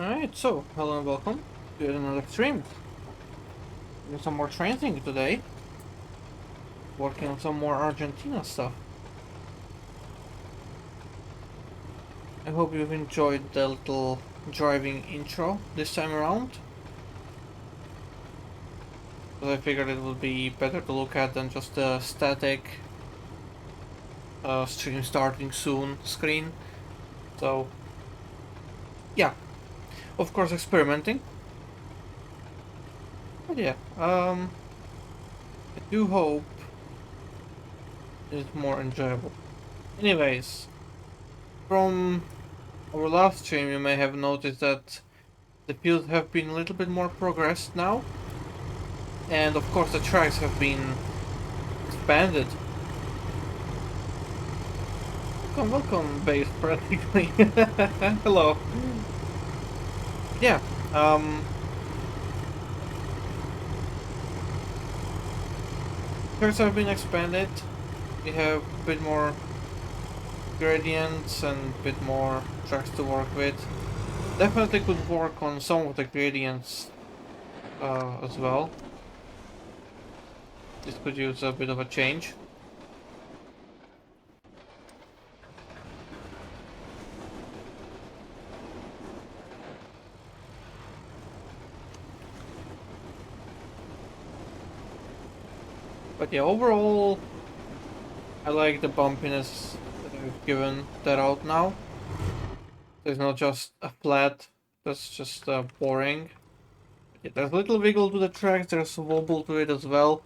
Alright, so hello and welcome to another stream. Doing some more translating today. Working on some more Argentina stuff. I hope you've enjoyed the little driving intro this time around. Because I figured it would be better to look at than just a static stream starting soon screen. So, yeah, of course experimenting. But yeah, I do hope it's more enjoyable. Anyways, from our last stream you may have noticed that the fields have been a little bit more progressed now. And of course the tracks have been expanded. Welcome, base, practically. Hello. Yeah, um, tracks have been expanded. We have a bit more gradients and a bit more tracks to work with. Definitely could work on some of the gradients as well. This could use a bit of a change. But yeah, overall, I like the bumpiness that I've given that out now. There's not just a flat that's just boring. Yeah, there's a little wiggle to the track, there's a wobble to it as well.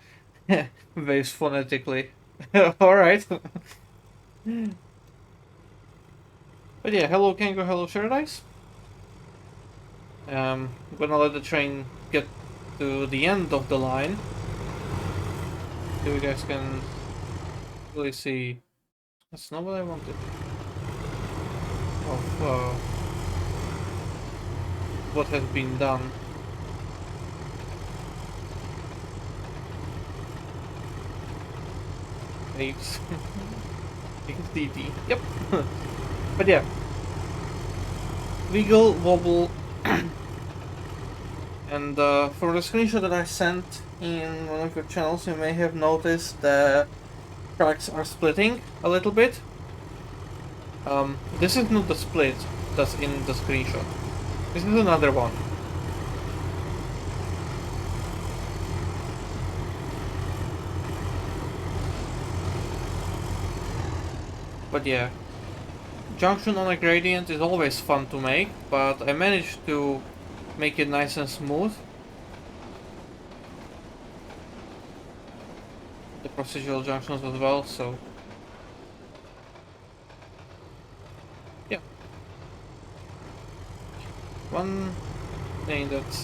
Very phonetically. Alright. But yeah, hello Kango, hello Paradise. I'm gonna let the train get to the end of the line. So you guys can really see. That's not what I wanted. Of what has been done. Waves. XDT. Yep. But yeah. Wiggle, wobble, and for the screenshot that I sent in one of your channels, you may have noticed the tracks are splitting a little bit. This is not the split that's in the screenshot. This is another one. But yeah, junction on a gradient is always fun to make, but I managed to make it nice and smooth. The procedural junctions as well, so yeah. One thing that's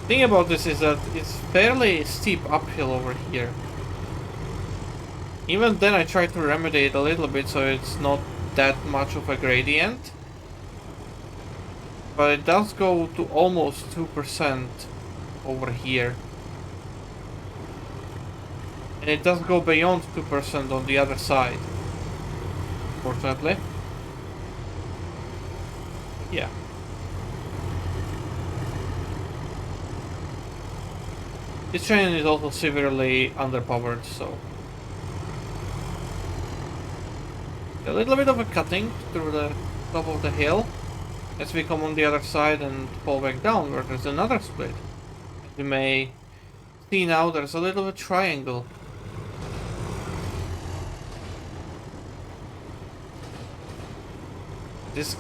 thing about this is that it's fairly steep uphill over here. Even then I try to remedy it a little bit so it's not that much of a gradient. But it does go to almost 2% over here. And it does go beyond 2% on the other side. Fortunately. Yeah. This train is also severely underpowered, so a little bit of a cutting through the top of the hill as we come on the other side and fall back down where there's another split. As you may see now, there's a little bit of a triangle. This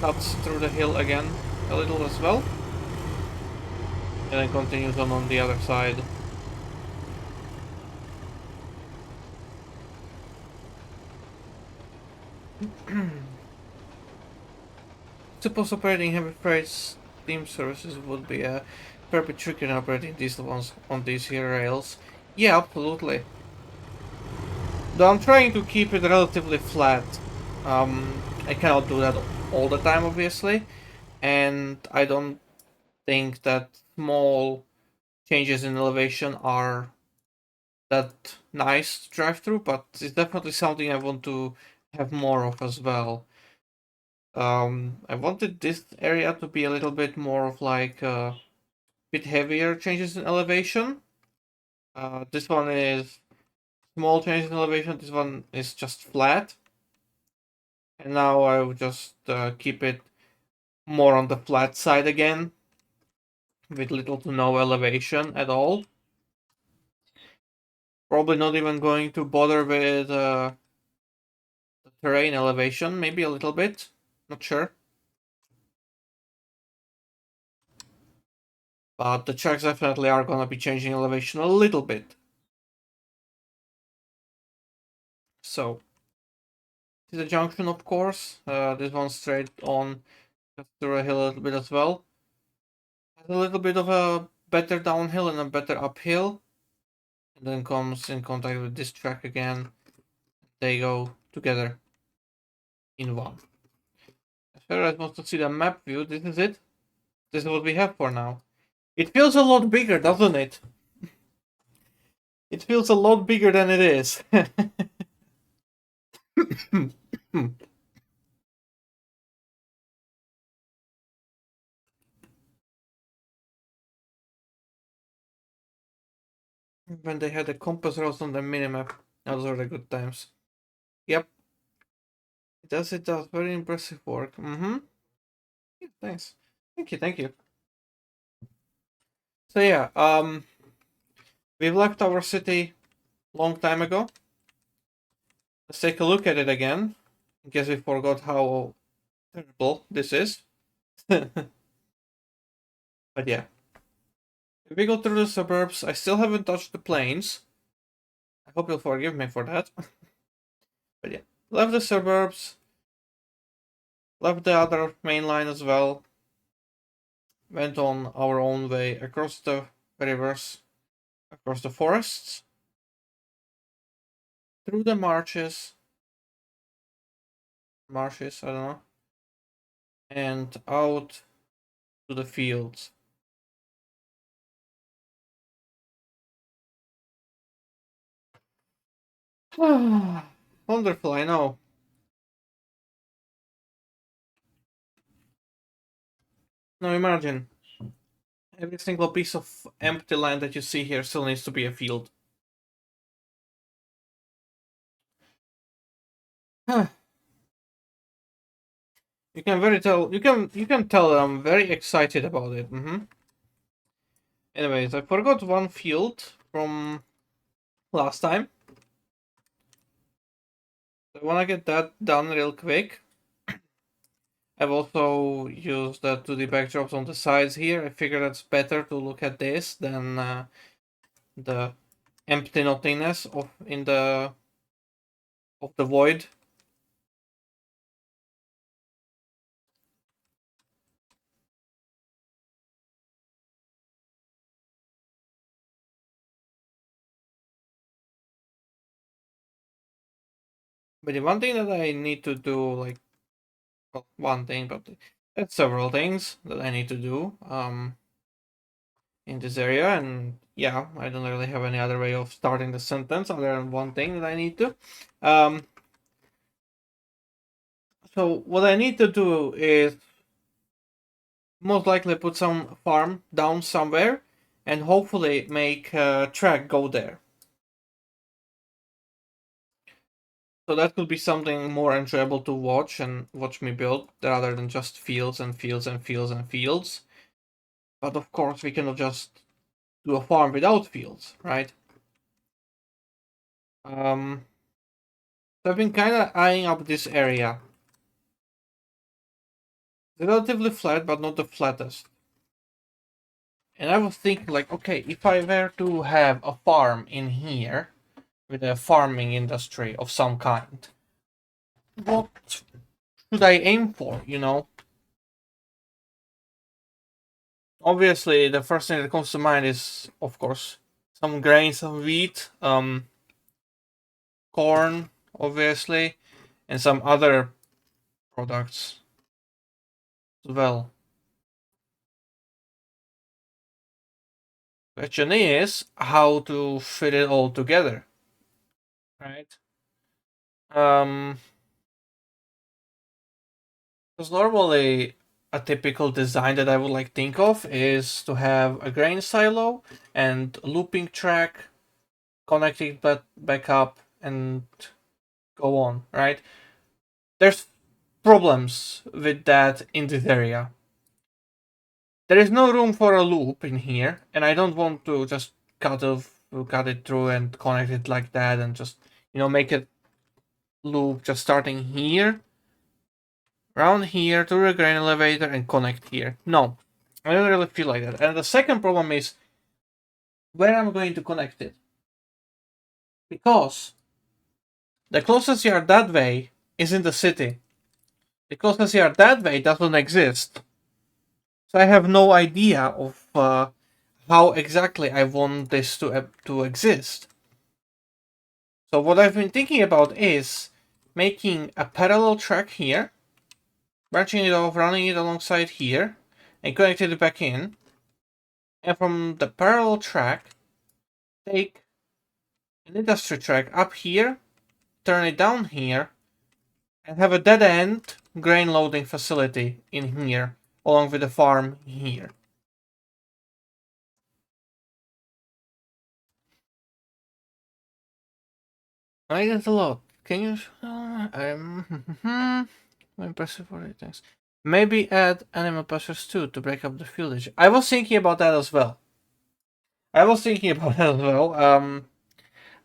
cuts through the hill again a little as well. And then continues on the other side. Suppose operating heavy freight steam services would be a fair bit trickier than operating diesel ones on these here rails. Yeah, absolutely. Though I'm trying to keep it relatively flat. I cannot do that all the time, obviously. And I don't think that small changes in elevation are that nice to drive through, but it's definitely something I want to have more of as well. I wanted this area to be a little bit more of like a bit heavier changes in elevation. This one is small changes in elevation. This one is just flat. And now I will just keep it more on the flat side again, with little to no elevation at all. Probably not even going to bother with the terrain elevation, maybe a little bit, not sure. But the tracks definitely are gonna be changing elevation a little bit. So, this is a junction, of course. This one straight on just through a hill a little bit as well. Has a little bit of a better downhill and a better uphill. And then comes in contact with this track again. They go together in one. As far as wants to see the map view, this is it. This is what we have for now. It feels a lot bigger, doesn't it? It feels a lot bigger than it is. When they had the compass rose on the minimap, those were the good times. Yep. It does. Very impressive work. Mm-hmm. Yeah, thanks. Thank you. So yeah, we left our city long time ago. Let's take a look at it again. In case we forgot how terrible this is. But yeah. If we go through the suburbs, I still haven't touched the plains. I hope you'll forgive me for that. But yeah. Left the suburbs. Left the other main line as well. Went on our own way across the rivers, across the forests, through the marshes, I don't know, and out to the fields. Wonderful, I know. Now imagine, every single piece of empty land that you see here still needs to be a field. You can tell that I'm very excited about it. Anyways, I forgot one field from last time. I wanna get that done real quick. I've also used the 2D backdrops on the sides here. I figure that's better to look at this than the empty nothingness of the void. But the one thing that I need to do, like, well, one thing, but there's several things that I need to do in this area, and yeah, I don't really have any other way of starting the sentence other than one thing that I need to. Um, so what I need to do is most likely put some farm down somewhere and hopefully make a track go there. So that could be something more enjoyable to watch and watch me build rather than just fields and fields and fields and fields. But of course, we cannot just do a farm without fields, right? So I've been kind of eyeing up this area. It's relatively flat, but not the flattest. And I was thinking, like, okay, if I were to have a farm in here with a farming industry of some kind, what should I aim for, you know? Obviously, the first thing that comes to mind is, of course, some grain, some wheat, corn, obviously, and some other products as well. Question is how to fit it all together, right? Um, Because normally a typical design that I would like think of is to have a grain silo and a looping track connecting back up and go on, right? There's problems with that in this area. There is no room for a loop in here, and I don't want to just cut it through and connect it like that and just make it loop just starting here, around here to the grain elevator and connect here. No, I don't really feel like that. And the second problem is where I'm going to connect it. Because the closest yard that way is in the city. The closest yard that way doesn't exist. So I have no idea of how exactly I want this to exist. So what I've been thinking about is making a parallel track here, branching it off, running it alongside here, and connecting it back in. And from the parallel track, take an industry track up here, turn it down here, and have a dead end grain loading facility in here, along with the farm here. I get a lot. Can you? Impressive for it. Thanks. Maybe add animal pastures too to break up the village. I was thinking about that as well. I'm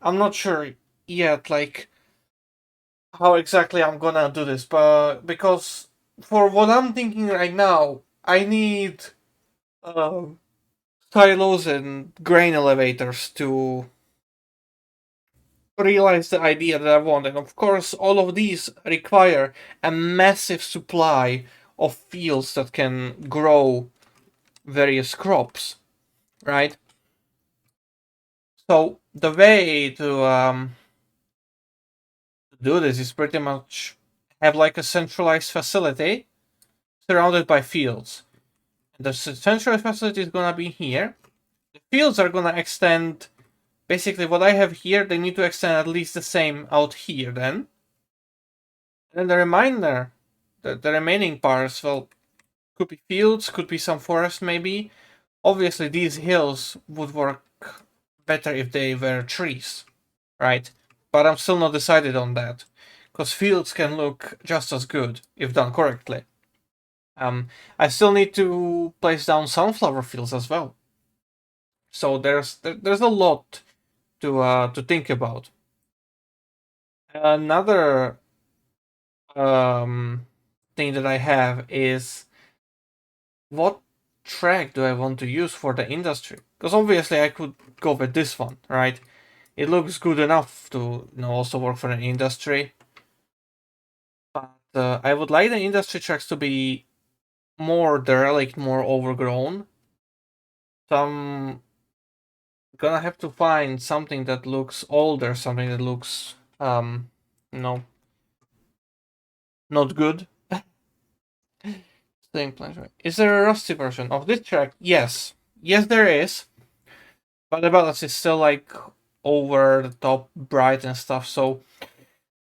not sure yet, like how exactly I'm gonna do this, but because for what I'm thinking right now, I need um, silos and grain elevators to realize the idea that I want. And of course, all of these require a massive supply of fields that can grow various crops, right? So the way to do this is pretty much have like a centralized facility surrounded by fields. The centralized facility is gonna be here. The fields are gonna extend. Basically, what I have here, they need to extend at least the same out here then. And then the remainder, the remaining parts, well, could be fields, could be some forest maybe. Obviously, these hills would work better if they were trees, right? But I'm still not decided on that. Because fields can look just as good if done correctly. I still need to place down sunflower fields as well. So there's a lot to think about. Another thing that I have is what track do I want to use for the industry? Because obviously I could go with this one, right? It looks good enough to also work for an industry. But I would like the industry tracks to be more derelict, more overgrown. So I'm gonna have to find something that looks older, something that looks no, not good. Staying plan. Is there a rusty version of this track? Yes. Yes, there is. But the balance is still like over the top bright and stuff, so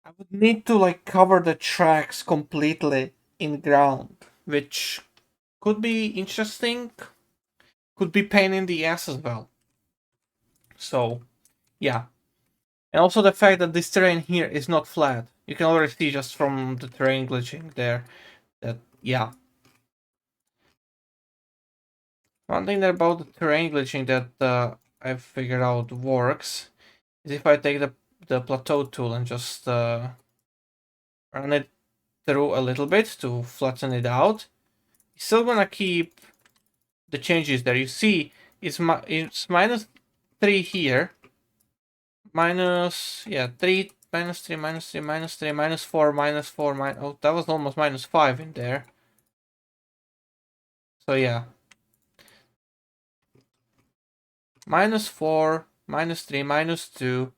I would need to like cover the tracks completely in ground, which could be interesting, could be pain in the ass as well. So yeah. And also the fact that this terrain here is not flat. You can already see just from the terrain glitching there that yeah. One thing about the terrain glitching that I've figured out works is if I take the plateau tool and just run it through a little bit to flatten it out. You're still gonna keep the changes there. You see, it's minus 3 here, minus 3, minus 3, minus 3, minus 3, minus 4, minus 4, oh, that was almost minus 5 in there. So yeah, minus 4, minus 3, minus 2,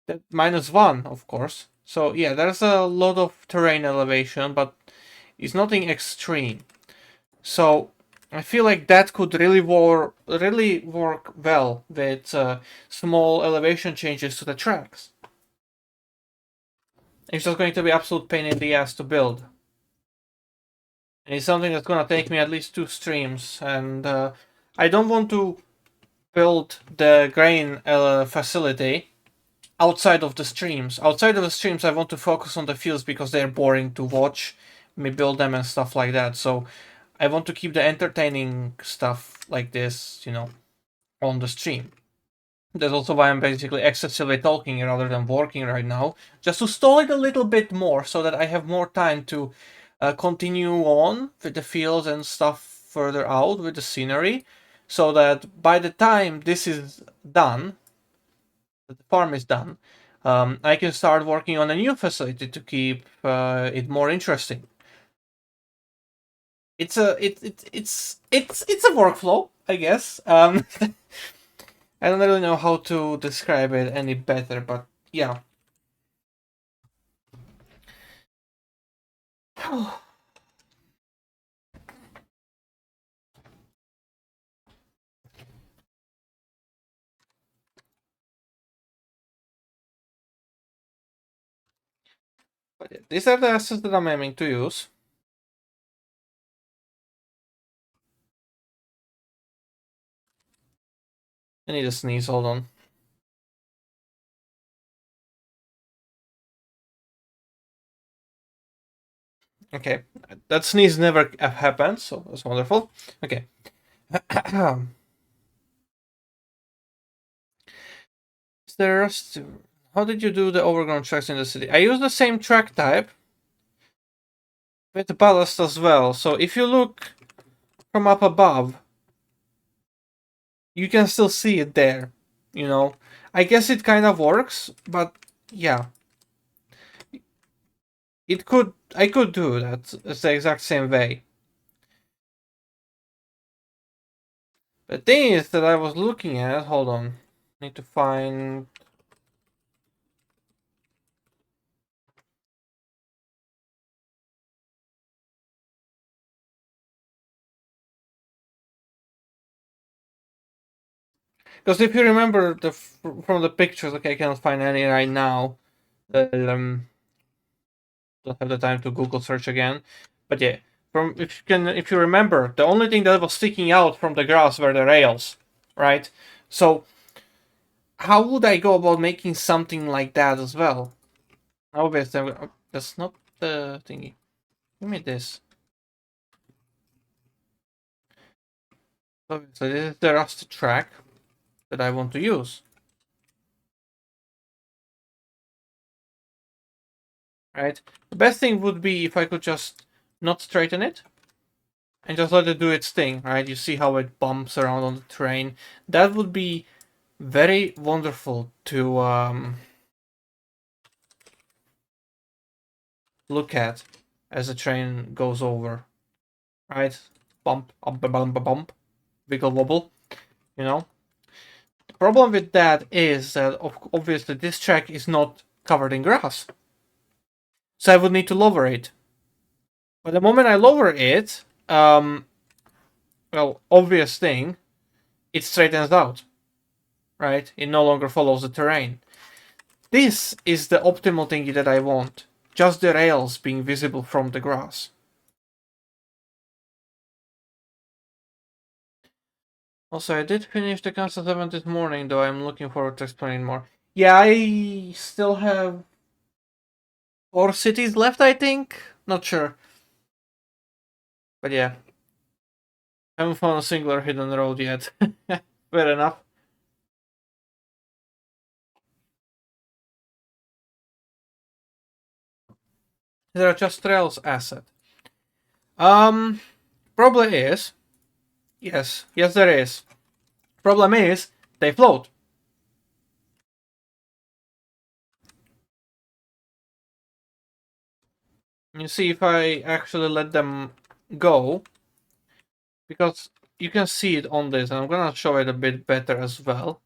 that minus 1, of course. So yeah, there's a lot of terrain elevation, but it's nothing extreme. So I feel like that could really work well with small elevation changes to the tracks. It's just going to be absolute pain in the ass to build. And it's something that's gonna take me at least 2 streams, and I don't want to build the grain facility outside of the streams. Outside of the streams, I want to focus on the fields because they're boring to watch me build them and stuff like that. So I want to keep the entertaining stuff like this, on the stream. That's also why I'm basically excessively talking rather than working right now, just to stall it a little bit more so that I have more time to continue on with the fields and stuff further out with the scenery, so that by the time this is done, the farm is done, I can start working on a new facility to keep it more interesting. It's a workflow, I guess. I don't really know how to describe it any better, but yeah. But yeah, these are the assets that I'm aiming to use. I need a sneeze, hold on. Okay, that sneeze never happens, so that's wonderful. Okay. How did you do the overgrown tracks in the city? I use the same track type with ballast as well. So if you look from up above, you can still see it there. I guess it kind of works, but yeah, I could do that. It's the exact same way. The thing is that I was looking at. Hold on, need to find. Because if you remember from the pictures, okay, I cannot find any right now. Don't have the time to Google search again, but yeah, if you remember, the only thing that was sticking out from the grass were the rails, right? So how would I go about making something like that as well? Obviously, that's not the thingy. Give me this. Obviously, this is the rust track that I want to use. Right? The best thing would be if I could just not straighten it and just let it do its thing, right? You see how it bumps around on the terrain. That would be very wonderful to look at as the train goes over, right? Bump, bump, bump, bump, wiggle wobble, you know? The problem with that is that obviously this track is not covered in grass. So I would need to lower it. But the moment I lower it, obvious thing, it straightens out, right? It no longer follows the terrain. This is the optimal thingy that I want. Just the rails being visible from the grass. Also, I did finish the Constant 7 this morning, though I'm looking forward to exploring more. Yeah, I still have 4 cities left, I think? Not sure. But yeah. Haven't found a singular hidden road yet. Fair enough. There are just trails asset. Um, Probably is. Yes, there is. Problem is, they float. You see if I actually let them go, because you can see it on this, and I'm gonna show it a bit better as well.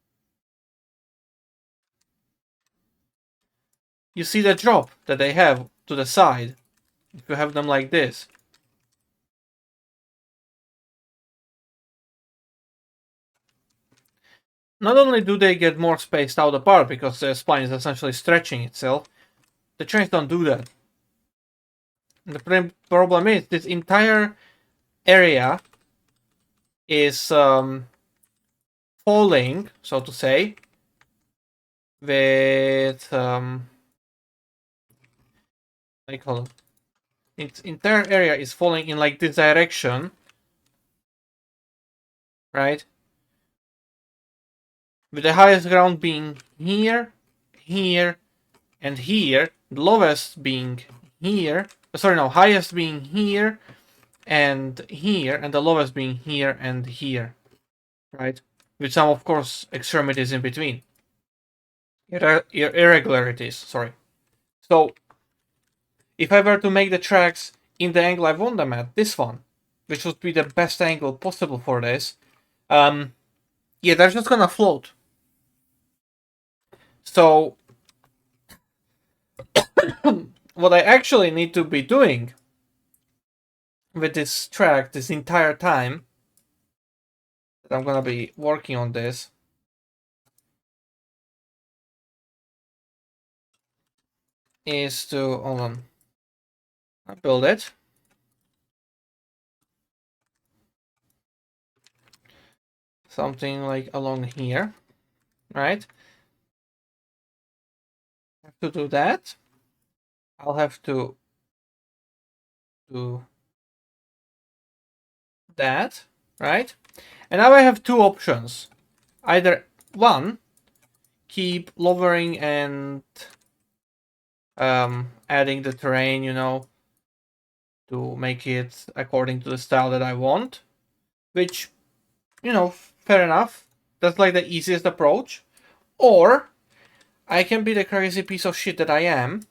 You see the drop that they have to the side, if you have them like this. Not only do they get more spaced out apart because the spline is essentially stretching itself, the trains don't do that. The problem is this entire area is falling, so to say, with what do you call it? Its entire area is falling in like this direction, right? With the highest ground being here, here, and here. The lowest being here. Sorry, no, highest being here and here, and the lowest being here and here, right? With some, of course, extremities in between. Irregularities, sorry. So, if I were to make the tracks in the angle I want them at, this one, which would be the best angle possible for this, yeah, they're just gonna float. So, what I actually need to be doing with this track this entire time that I'm gonna be working on this is to, hold on, I build it. Something like along here, right? I have to do that. I'll have to do that, right? And now I have two options. Either one, keep lowering and adding the terrain, you know, to make it according to the style that I want, which, you know, fair enough. That's like the easiest approach. Or I can be the crazy piece of shit that I am,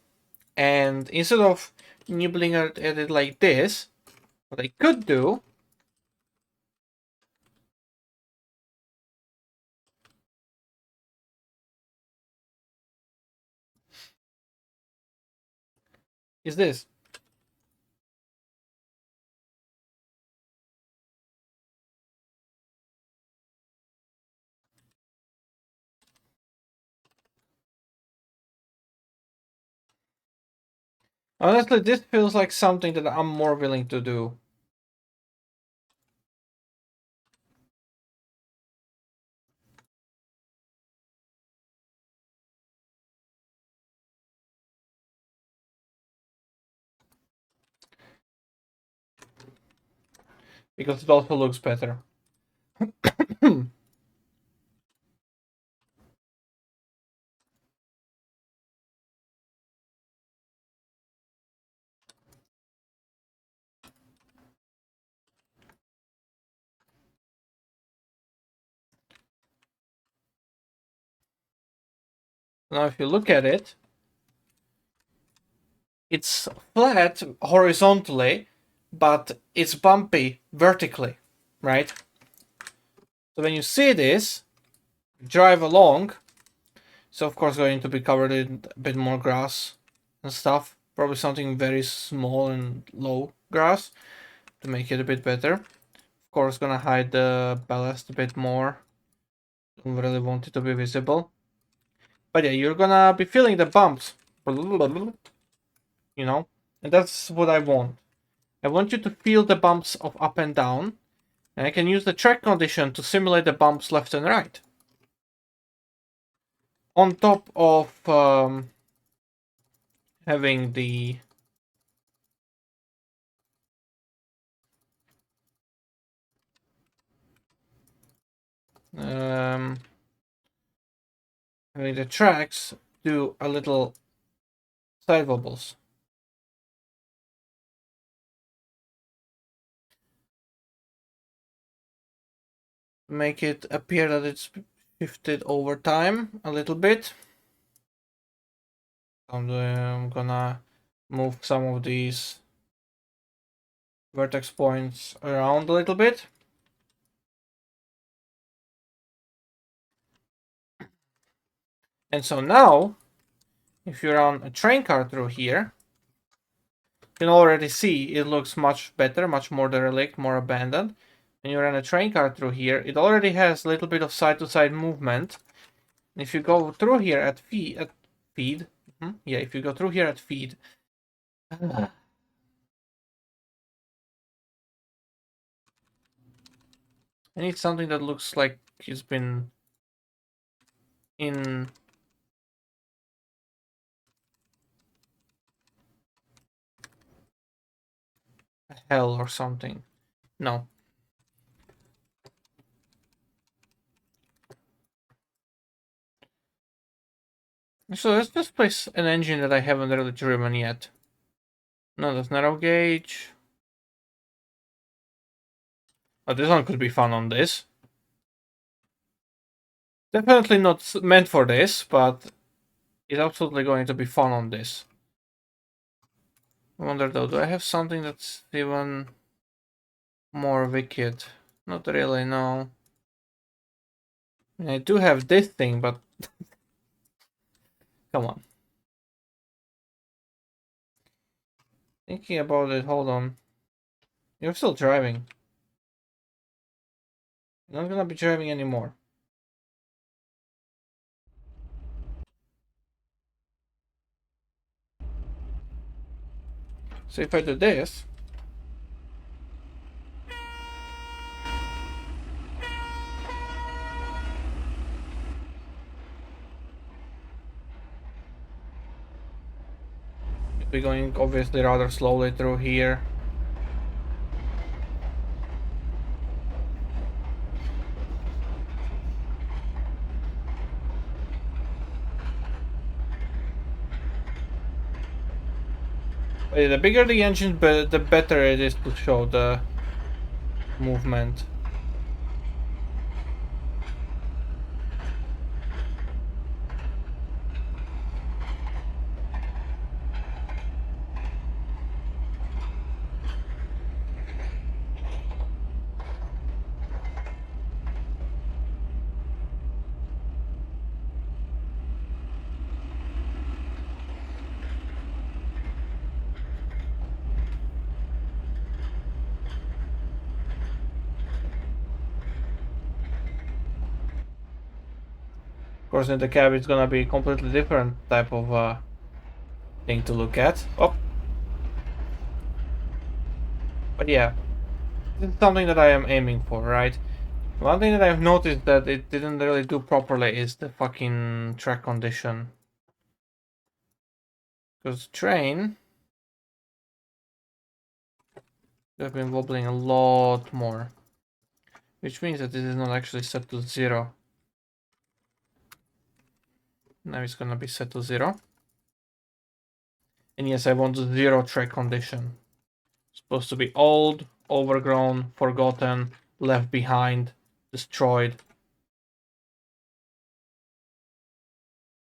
and instead of nibbling at it like this, what I could do is this. Honestly, this feels like something that I'm more willing to do. Because it also looks better. Now, if you look at it, it's flat horizontally, but it's bumpy vertically, right? So when you see this, drive along, so of course going to be covered in a bit more grass and stuff. Probably something very small and low grass to make it a bit better. Of course, gonna hide the ballast a bit more. Don't really want it to be visible. But yeah, you're gonna be feeling the bumps. You know? And that's what I want. I want you to feel the bumps of up and down. And I can use the track condition to simulate the bumps left and right. On top of having the having the tracks do a little side wobbles. Make it appear that it's shifted over time a little bit. I'm gonna move some of these vertex points around a little bit. And so now, if you run a train car through here, you can already see it looks much better, much more derelict, more abandoned. When you run a train car through here, it already has a little bit of side-to-side movement. If you go through here at feed, yeah, if you go through here at feed, I need something that looks like it's been in hell or something. No. So let's just place an engine that I haven't really driven yet. No, that's narrow gauge. Oh, this one could be fun on this. Definitely not meant for this, but it's absolutely going to be fun on this. I wonder though, do I have something that's even more wicked? Not really, no. I do have this thing, but come on. Thinking about it, hold on. You're still driving. You're not gonna be driving anymore. So if I do this, we're going obviously rather slowly through here. The bigger the engine, the better it is to show the movement. Of course, in the cab, it's gonna be a completely different type of thing to look at. Oh, but yeah, this is something that I am aiming for, right? One thing that I've noticed that it didn't really do properly is the fucking track condition. Because train, they've been wobbling a lot more. Which means that this is not actually set to 0. Now it's gonna be set to 0. And yes, I want the 0 track condition. It's supposed to be old, overgrown, forgotten, left behind, destroyed.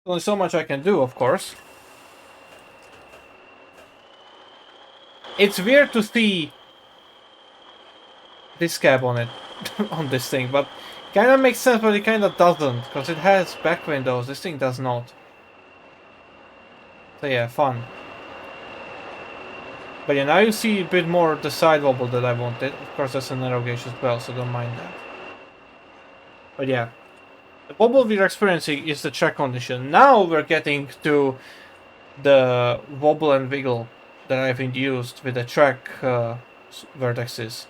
Only so much I can do, of course. It's weird to see this cab on it, on this thing, but kind of makes sense, but it kind of doesn't, because it has back windows. This thing does not. So yeah, fun. But yeah, now you see a bit more the side wobble that I wanted. Of course, that's a narrow gauge as well, so don't mind that. But yeah, the wobble we're experiencing is the track condition. Now we're getting to the wobble and wiggle that I've induced with the track vertices.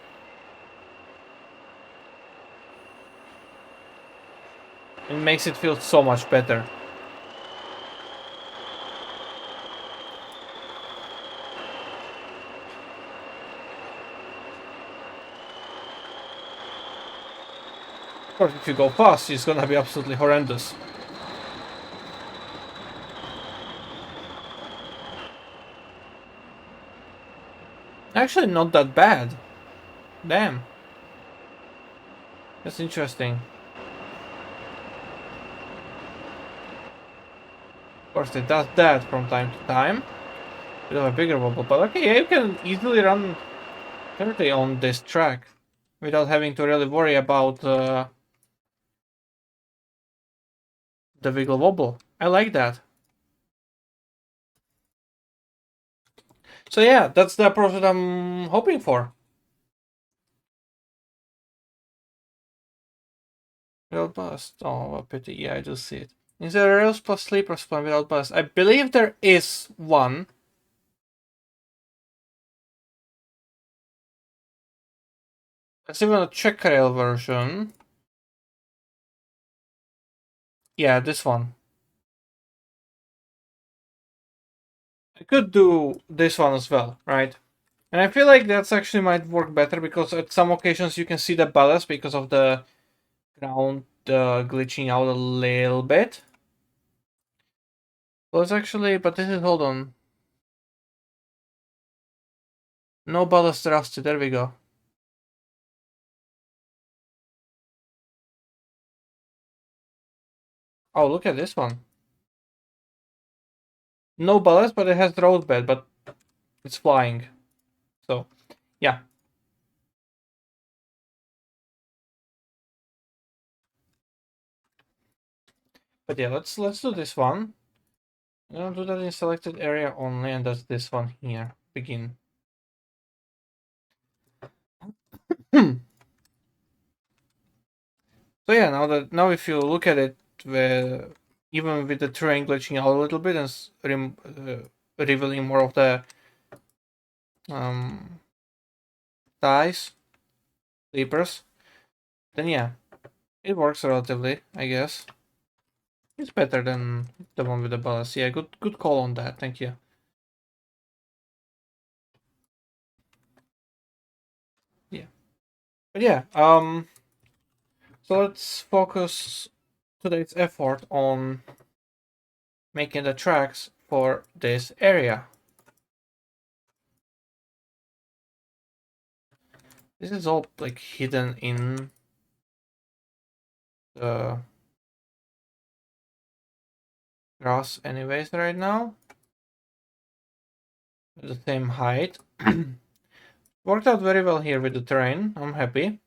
It makes it feel so much better. Of course, if you go fast, it's gonna be absolutely horrendous. Actually, not that bad. Damn. That's interesting. Of course, it does that from time to time. Bit of a bigger wobble, but okay, yeah, you can easily run 30 on this track without having to really worry about the wiggle wobble. I like that. So yeah, that's the approach that I'm hoping for. Without bust. Oh, what a pity. Yeah, I do see it. Is there a rails plus sleeper spine without bust? I believe there is one. There's even a check rail version. Yeah, this one. I could do this one as well, right? And I feel like that's actually might work better because at some occasions you can see the ballast because of the ground glitching out a little bit. Well, it's actually, but this is, hold on. No ballast rusted, there we go. Oh, look at this one. No ballast, but it has roadbed, but it's flying. So, yeah. But yeah, let's do this one. I'm gonna do that in selected area only, and that's this one here. Begin. So yeah, now if you look at it, even with the terrain glitching out a little bit and revealing more of the um, ties, sleepers, then yeah, it works relatively, I guess. It's better than the one with the ballast. Yeah, good call on that. Thank you. Yeah, but yeah, so let's focus today's effort on making the tracks for this area. This is all like hidden in the grass anyways right now. The same height. Worked out very well here with the terrain. I'm happy.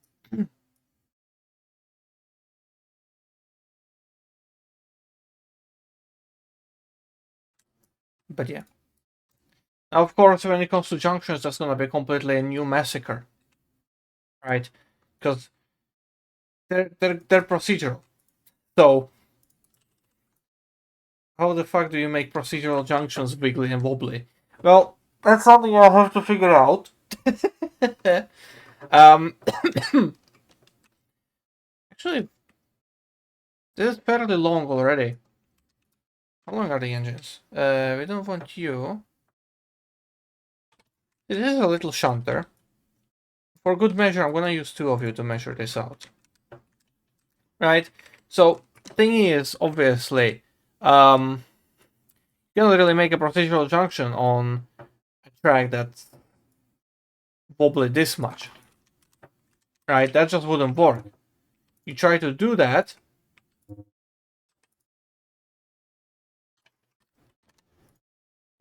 But yeah. Now, of course, when it comes to junctions, that's gonna be completely a new massacre, right? Because they're procedural. So how the fuck do you make procedural junctions wiggly and wobbly? Well, that's something I'll have to figure out. um, actually, this is fairly long already. How long are the engines? We don't want you. This is a little shunter. For good measure, I'm gonna use two of you to measure this out. Right? So, thing is, obviously, you can't really make a procedural junction on a track that's wobbly this much. Right? That just wouldn't work. You try to do that,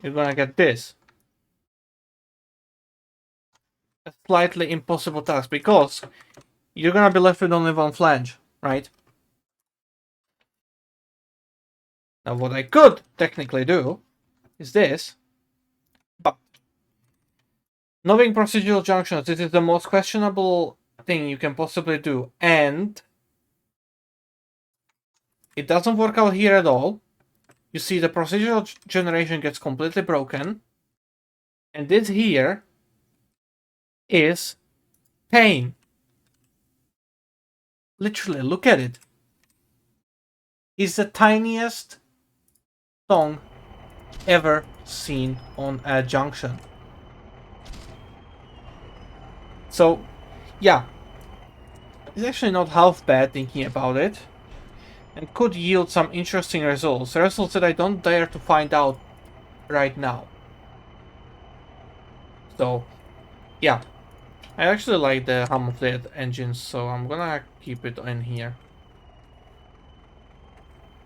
you're gonna get this. A slightly impossible task because you're gonna be left with only one flange, right? Now, what I could technically do is this, but knowing procedural junctions, this is the most questionable thing you can possibly do, and it doesn't work out here at all. You see, the procedural generation gets completely broken, and this here is pain. Literally, look at it. It's the tiniest song ever seen on a junction. So, yeah, it's actually not half bad thinking about it, and could yield some interesting results. Results that I don't dare to find out right now. So, yeah, I actually like the hum of the engines, so I'm gonna keep it in here.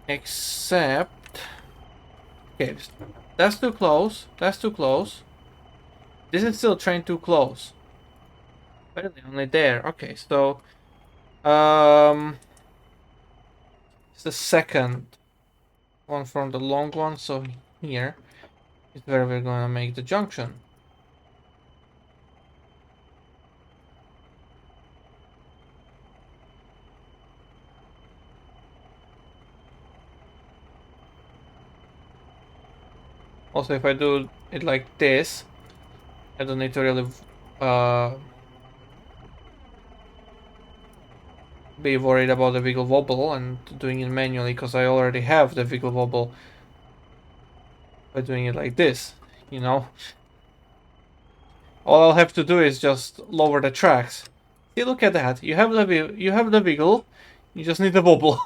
Except, okay, that's too close. That's too close. This is still train too close. Barely only there. Okay, so it's the second one from the long one. So here is where we're gonna make the junction. Also, if I do it like this, I don't need to really uh be worried about the wiggle wobble and doing it manually because I already have the wiggle wobble by doing it like this, you know. All I'll have to do is just lower the tracks. See, look at that. You have the wiggle. You just need the wobble.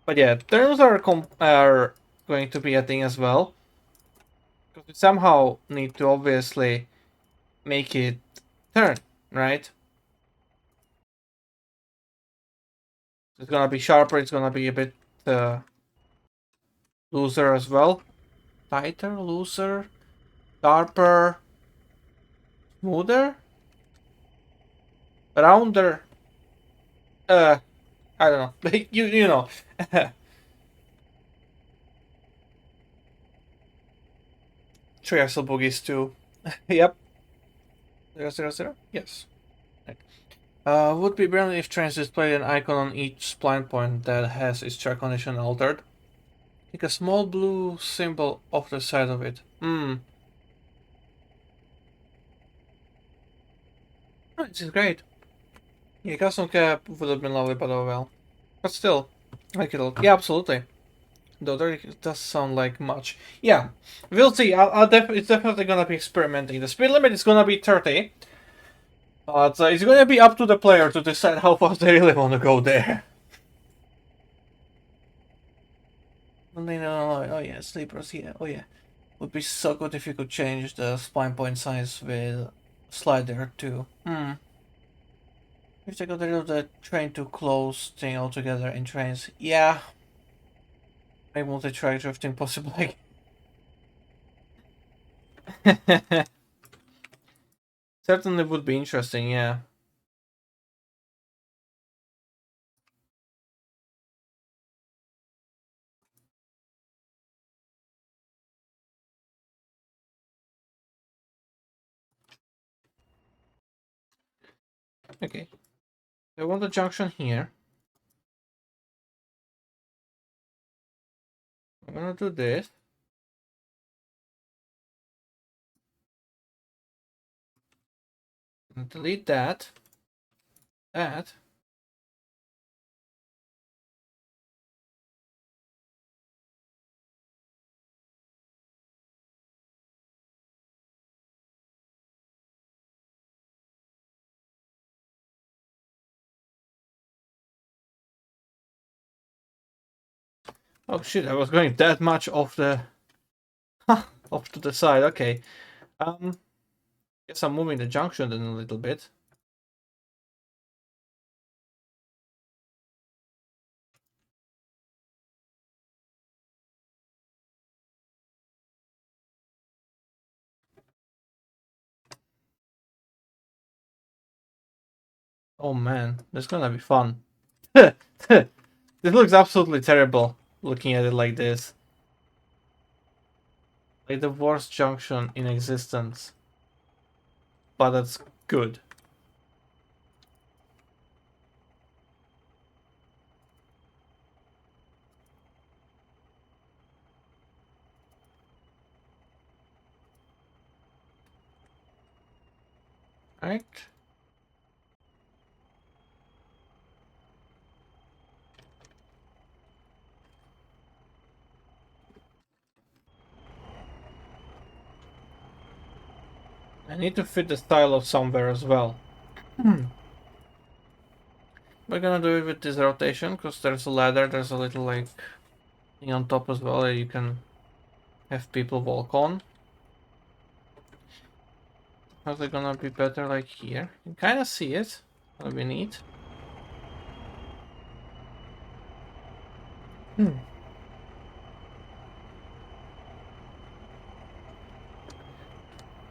But yeah, turns are going to be a thing as well. Because we somehow need to obviously make it turn, right? It's gonna be sharper, it's gonna be a bit looser as well. Tighter, looser, sharper, smoother, rounder. Uh, I don't know. you know. Triaxle boogies too. Yep. 000? Yes. Right. Would be brilliant if trains displayed an icon on each spline point that has its track condition altered. Like a small blue symbol off the side of it. Oh, this is great. Yeah, custom cap would have been lovely, but oh well. But still, like it'll. Yeah, absolutely. Though it does sound like much. Yeah, we'll see. It's definitely gonna be experimenting. The speed limit is gonna be 30. So it's gonna be up to the player to decide how fast they really want to go there. Oh yeah, sleepers. Yeah. Oh yeah. Would be so good if you could change the spline point size with slider too. If they got rid of the train to close thing altogether in trains, yeah. Make multi-track drifting possible. Certainly would be interesting, yeah. Okay. I want a junction here. I'm gonna do this. And delete that. That. Oh shit, I was going that much off the off to the side. Okay. Guess I'm moving the junction then a little bit. Oh man, that's gonna be fun. This looks absolutely terrible looking at it like this. Like the worst junction in existence. But that's good. Right? I need to fit the style of somewhere as well. We're gonna do it with this rotation because there's a ladder, there's a little like thing on top as well that you can have people walk on. How's it gonna be better like here? You can kind of see it. That'll be neat.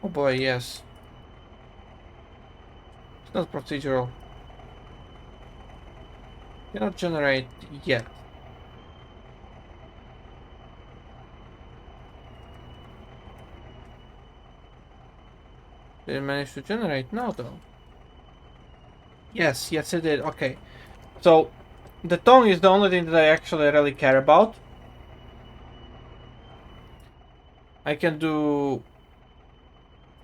Oh boy, yes. It's not procedural. Cannot generate yet. Did it manage to generate now though? Yes, yes it did. Okay. So the tongue is the only thing that I actually really care about. I can do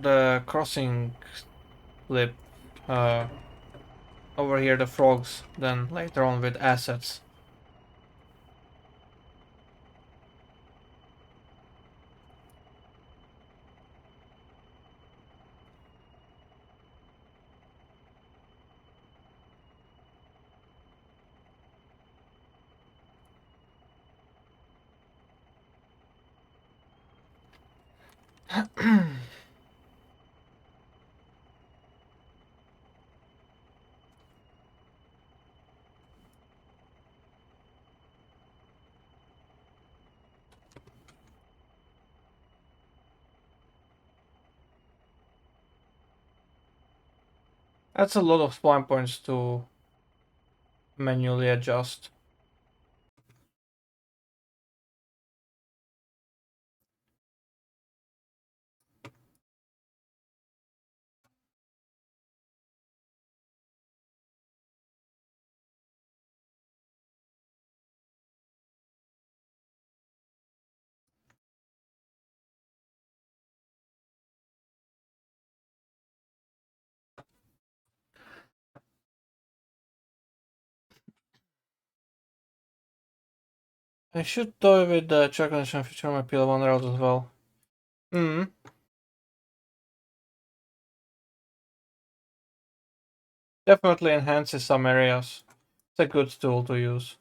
the crossing flip uh, over here the frogs then later on with assets. That's a lot of spawn points to manually adjust. I should toy with the track condition feature on my PL1 route as well. Hmm. Definitely enhances some areas. It's a good tool to use.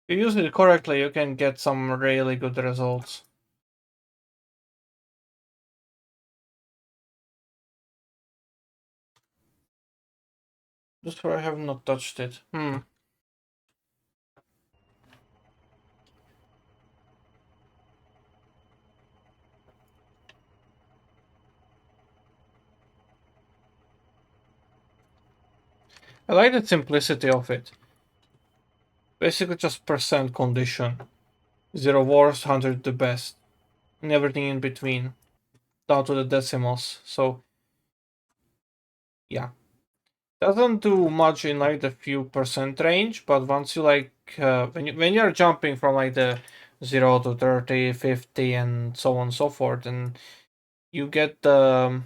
If you use it correctly, you can get some really good results. Just where I have not touched it. I like the simplicity of it. Basically just percent condition. 0 worst, 100 the best. And everything in between. Down to the decimals. So yeah. Doesn't do much in like the few percent range, but once you like when you're jumping from like the 0 to 30, 50 and so on and so forth, and you get the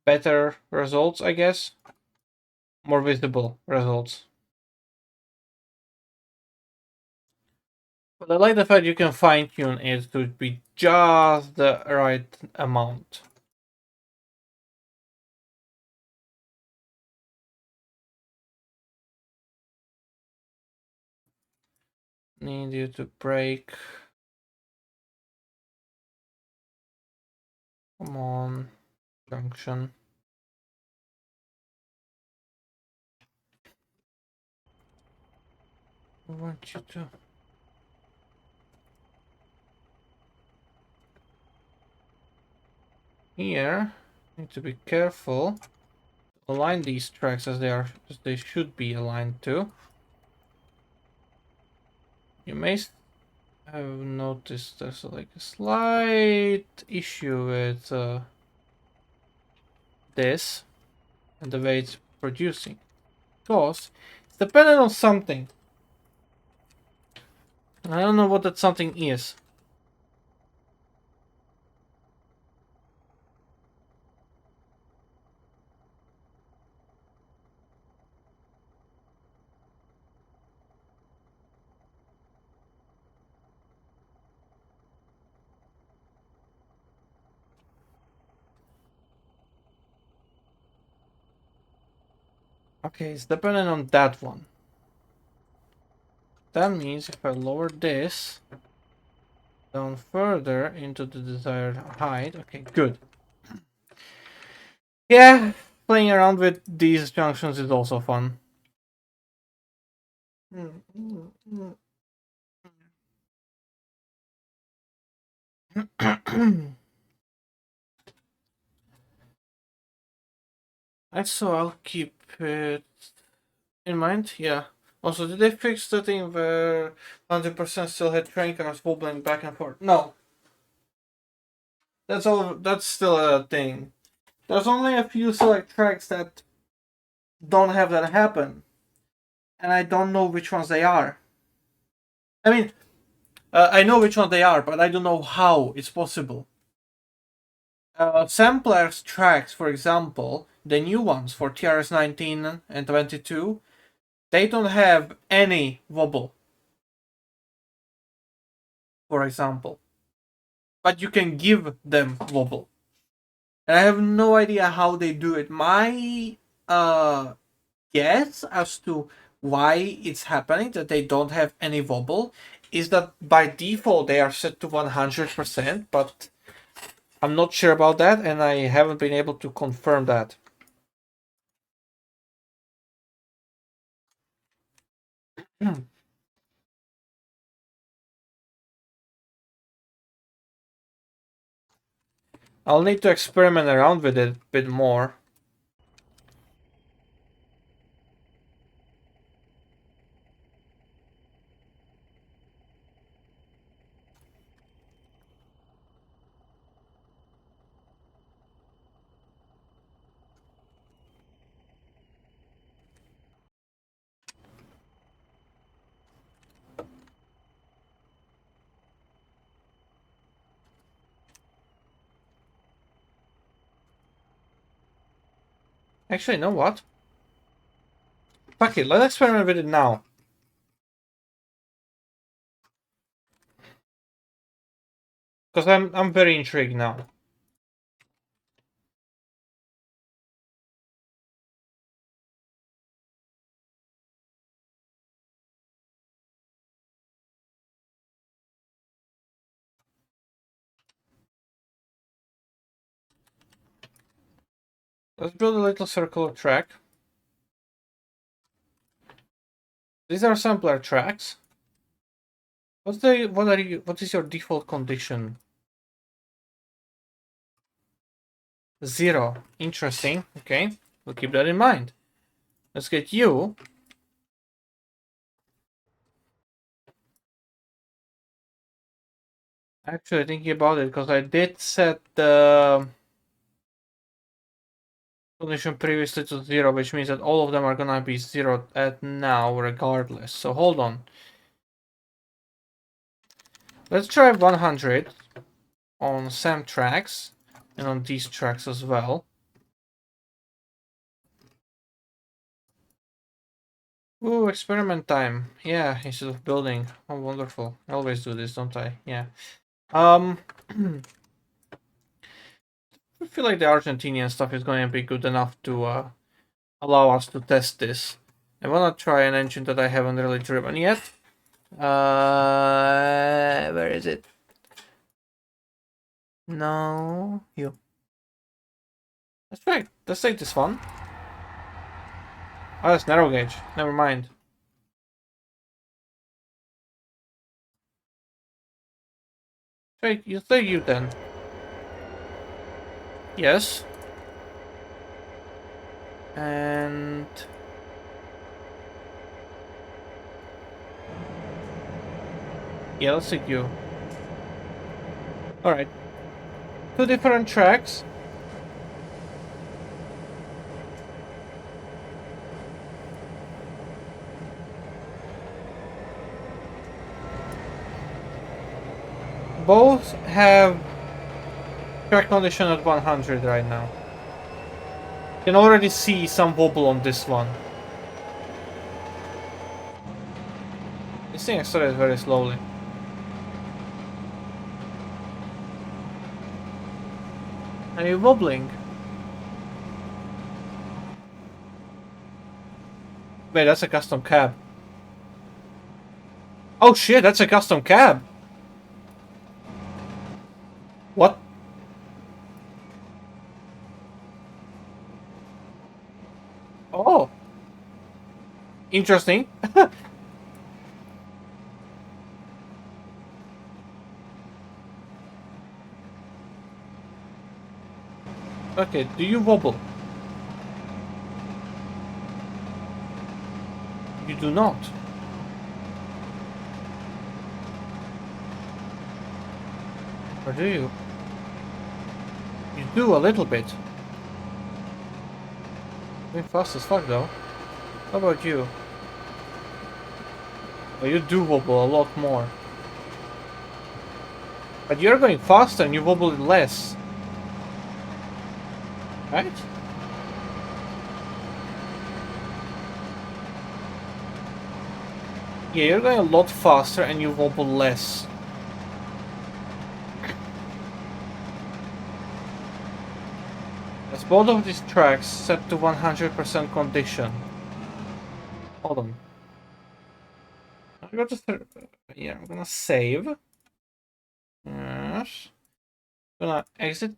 better results, I guess. More visible results. But I like the fact you can fine tune it to be just the right amount. Need you to break. Come on. Junction. I want you to. Here. Need to be careful. Align these tracks as they should be aligned to. You may have noticed there's like a slight issue with this and the way it's producing. Because it's dependent on something. I don't know what that something is. Okay, it's dependent on that one. That means if I lower this down further into the desired height, okay, good. Yeah, playing around with these junctions is also fun. So I'll keep it in mind. Yeah. Also, did they fix the thing where 100% still had train cars wobbling back and forth? No, that's all. That's still a thing. There's only a few select tracks that don't have that happen, and I don't know which ones they are. I mean, I know which ones they are, but I don't know how it's possible. Samplers tracks, for example, the new ones for TRS19 and 22, they don't have any wobble, for example. But you can give them wobble. And I have no idea how they do it. My guess as to why it's happening that they don't have any wobble is that by default they are set to 100%, but I'm not sure about that and I haven't been able to confirm that. I'll need to experiment around with it a bit more. Actually, you know what? Fuck it, let's experiment with it now. Because I'm very intrigued now. Let's build a little circular track. These are sampler tracks. What is your default condition? 0. Interesting. Okay, we'll keep that in mind. Let's get you. Actually, thinking about it, because I did set the condition previously to 0, which means that all of them are gonna be 0 at now, regardless. So hold on. Let's try 100 on SAM tracks and on these tracks as well. Ooh, experiment time. Yeah, instead of building. Oh, wonderful. I always do this, don't I? Yeah. I feel like the Argentinian stuff is going to be good enough to allow us to test this. I want to try an engine that I haven't really driven yet. Where is it? No, you. That's right. Let's take this one. Oh, that's narrow gauge. Never mind. Take you then. Yes. And yeah, let's take you. All right. 2 different tracks. Both have track condition at 100 right now. You can already see some wobble on this one. This thing accelerates very slowly. Are you wobbling? Wait, that's a custom cab. Oh shit, that's a custom cab! What? Oh! Interesting. Okay, do you wobble? You do not. Or do you? You do a little bit. Going fast as fuck though. How about you? Oh, you do wobble a lot more. But you're going faster and you wobble less. Right? Yeah, you're going a lot faster and you wobble less. As both of these tracks set to 100% condition. Hold on. I'm gonna save. Yes. Gonna exit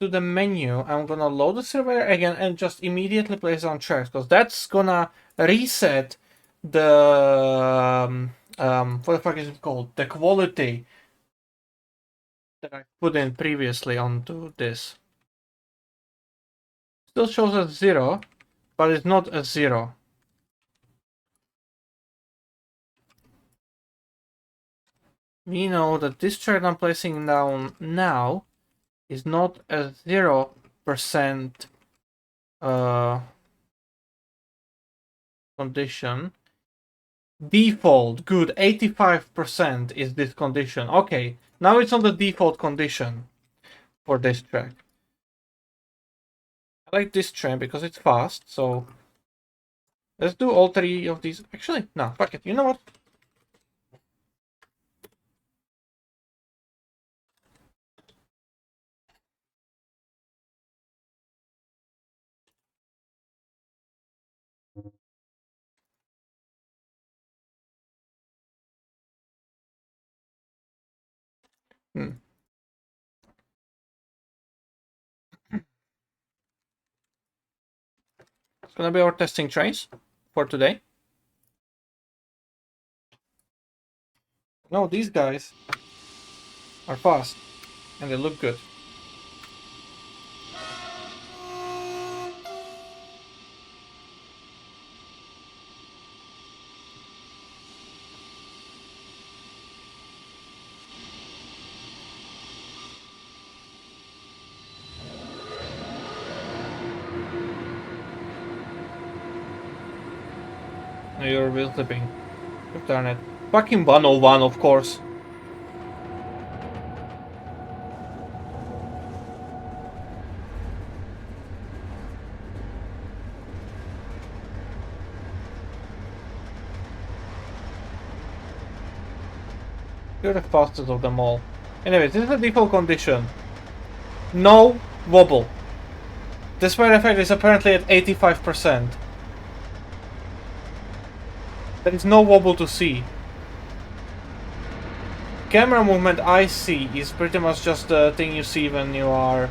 to the menu. I'm gonna load the surveyor again and just immediately place it on tracks, because that's gonna reset the what the fuck is it called? The quality that I put in previously onto this. Still shows as 0, but it's not a 0. We know that this track I'm placing down now is not a 0% condition. Default, good, 85% is this condition. Okay, now it's on the default condition for this track. I like this train because it's fast, so let's do all 3 of these. Actually, no, fuck it, you know what? It's gonna be our testing trains for today. No, these guys are fast and they look good. No, you're wheel flipping. Darn it. Fucking 101, of course. You're the fastest of them all. Anyway, this is the default condition. No wobble. Despite the fact it's apparently at 85%. There is no wobble to see. Camera movement I see is pretty much just the thing you see when you are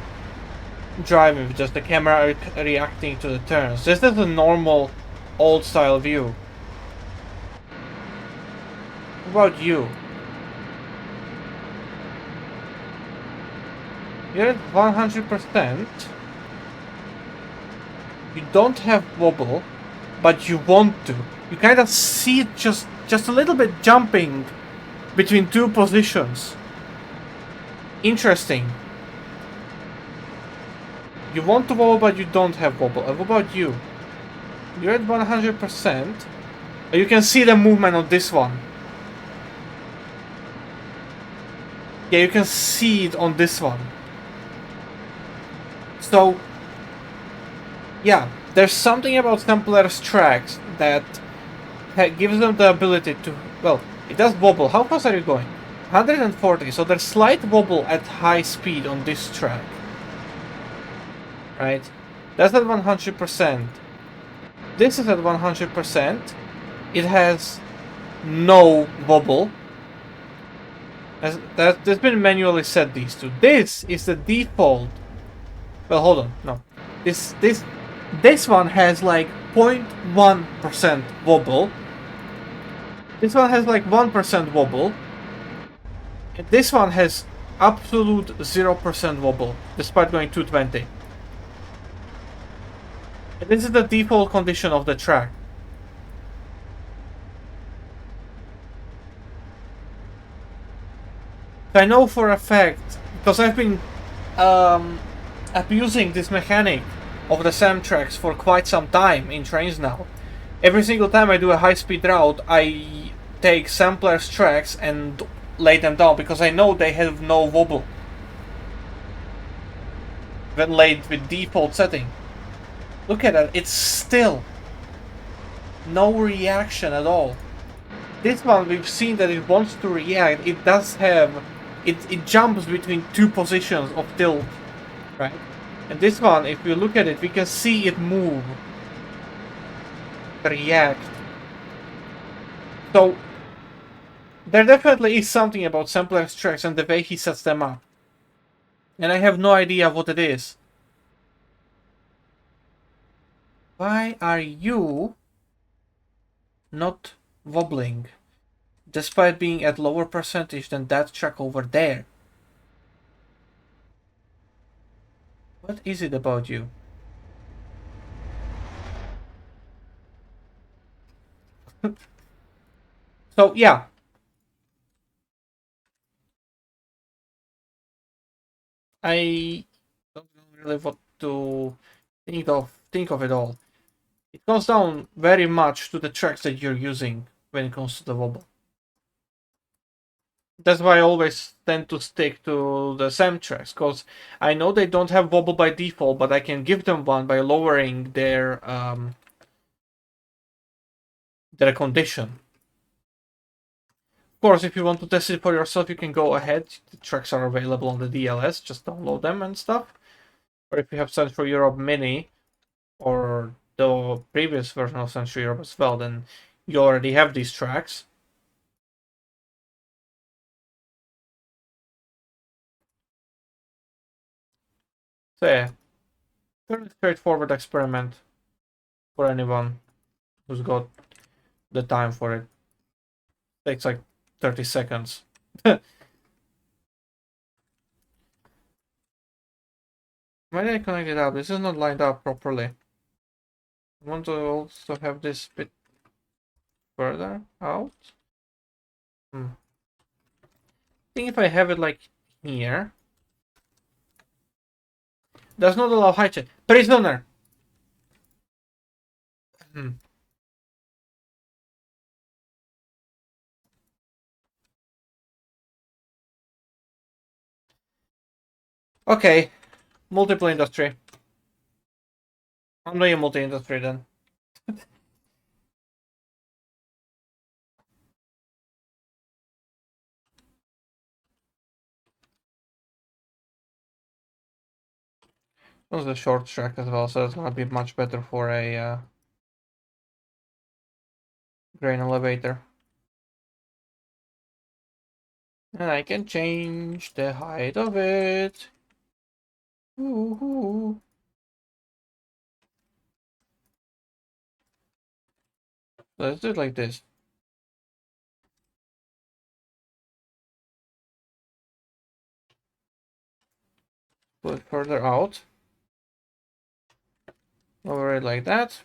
driving, just the camera reacting to the turns. This is a normal old style view. What about you? You're at 100%. You don't have wobble, but you want to. You kind of see it just a little bit jumping between 2 positions. Interesting. You want to wobble, but you don't have wobble. And what about you? You're at 100%. You can see the movement on this one. Yeah, you can see it on this one. So, yeah, there's something about Templar's tracks that gives them the ability to, well, it does wobble. How fast are you going? 140, so there's slight wobble at high speed on this track. Right? That's at 100%. This is at 100%. It has no wobble. There's been manually set these two. This is the default. Well, hold on. No. This one has like 0.1% wobble. This one has like 1% wobble. And this one has absolute 0% wobble, despite going 220. And this is the default condition of the track. I know for a fact, because I've been abusing this mechanic of the SAM tracks for quite some time in trains now. Every single time I do a high-speed route, I take samplers tracks and lay them down, because I know they have no wobble when laid with default setting. Look at that, it's still no reaction at all. This one, we've seen that it wants to react. It does have... It jumps between two positions of tilt, right? And this one, if you look at it, we can see it move. React. So, there definitely is something about sampler tracks and the way he sets them up. And I have no idea what it is. Why are you not wobbling? Despite being at lower percentage than that track over there. What is it about you? So yeah. I don't know really what to think of it all. It comes down very much to the tracks that you're using when it comes to the wobble. That's why I always tend to stick to the SAM tracks, because I know they don't have wobble by default, but I can give them one by lowering their condition. Of course, if you want to test it for yourself, you can go ahead. The tracks are available on the DLS, just download them and stuff. Or if you have Central Europe Mini, or the previous version of Central Europe as well, then you already have these tracks. So yeah, very straightforward experiment for anyone who's got the time for it. Takes like 30 seconds. Why did I connect it up? This is not lined up properly. I want to also have this bit further out. I think if I have it like here, does not allow high check. Prisoner! Okay, multiple industry. I'm doing multi-industry then. It was a short track as well, so it's gonna be much better for a grain elevator. And I can change the height of it. Ooh. Let's do it like this. Put it further out. Over it like that.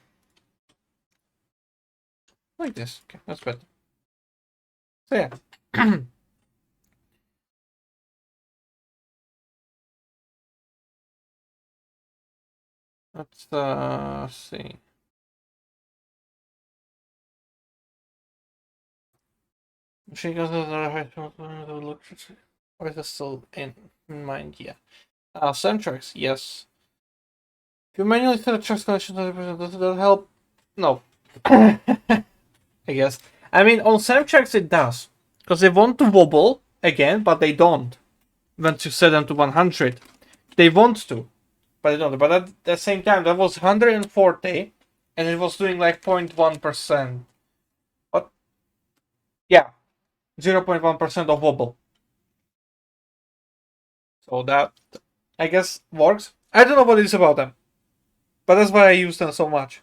Like this. Okay, that's better. So yeah. Let's see. Machine guns look. Or is this still in mind? Yeah. SAM tracks, yes. If you manually set a tracks connection to the person, does that help? No. I guess. I mean, on SAM tracks it does. Because they want to wobble again, but they don't. Once you set them to 100. They want to, but they don't. But at the same time, that was 140, and it was doing like 0.1%. But yeah, 0.1% of wobble. So that, I guess, works. I don't know what it is about them, but that's why I use them so much.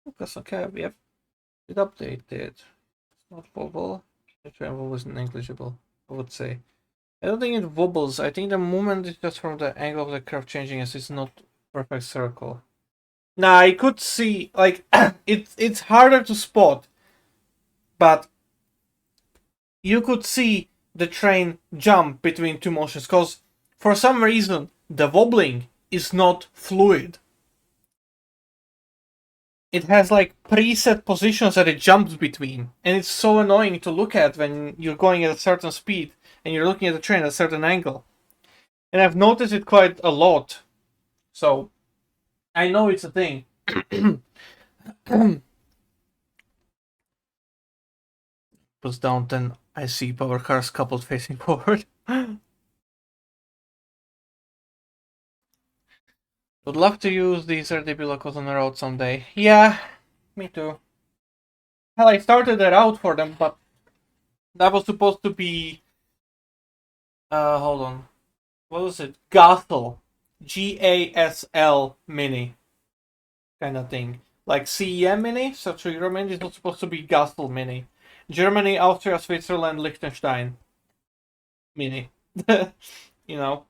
Focus on cab, yep. It updated. It's not wobble. The travel was negligible, I would say. I don't think it wobbles. I think the movement is just from the angle of the curve changing, as it's not perfect circle. Now I could see, like, it's harder to spot, but you could see the train jump between two motions, because for some reason the wobbling is not fluid. it has like preset positions that it jumps between, and it's so annoying to look at when you're going at a certain speed and you're looking at the train at a certain angle. And I've noticed it quite a lot, so I know it's a thing. Puts down, then I see power cars coupled facing forward. Would love to use these RDB locals on the road someday. Yeah, me too. Hell, I started that out for them, but that was supposed to be. Hold on. What was it? Gasl. GASL Mini. Kind of thing. Like CEM Mini, Central Euro Mini, is not supposed to be Gasl Mini. Germany, Austria, Switzerland, Liechtenstein Mini. You know?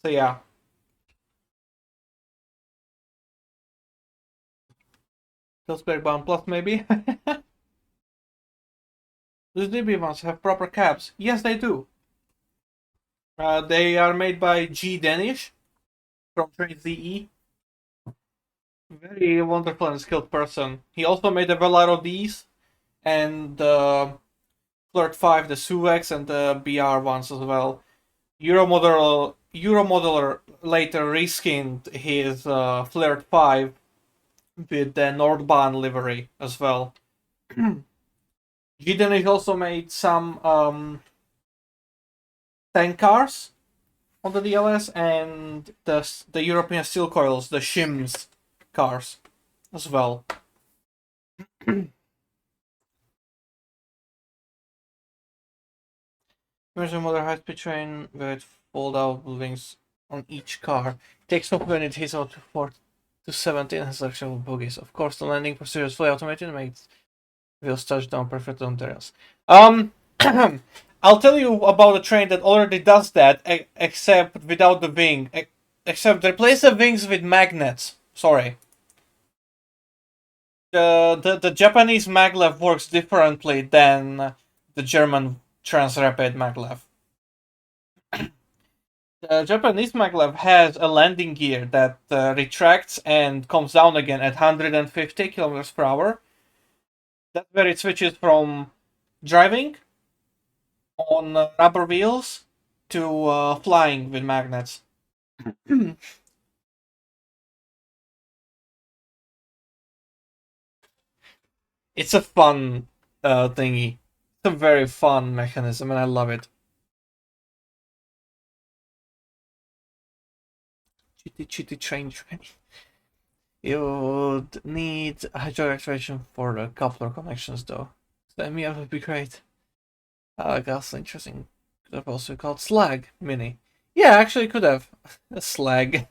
So yeah. Pillsbury Bound Plus, maybe? These DB ones have proper cabs. Yes, they do. They are made by G. Danish from Train ZE. Very wonderful and skilled person. He also made the Velaro Ds and the Flirt 5, the Suvex, and the BR ones as well. Euromodeler later reskinned his Flirt 5 with the Nordbahn livery as well. G. Danish also made some tank cars on the DLS and the European steel coils, the Shims cars as well. There's a modern high-speed train with fold-out wings on each car. It takes off when it hits out to 4 to 17 has actual bogies. Of course, the landing procedure is fully automated and makes wheels touch down perfect on terrains. I'll tell you about a train that already does that, except without the wing. Except replace the wings with magnets. Sorry. The Japanese maglev works differently than the German Transrapid maglev. The Japanese maglev has a landing gear that retracts and comes down again at 150 kilometers per hour. That's where it switches from driving on rubber wheels to flying with magnets. It's a fun thingy. It's a very fun mechanism, and I love it. Chitty train. You would need hydraulic actuation for the coupler connections, though. That would be great. Gas interesting. Could have also called Slag Mini. Yeah, actually could have. A Slag.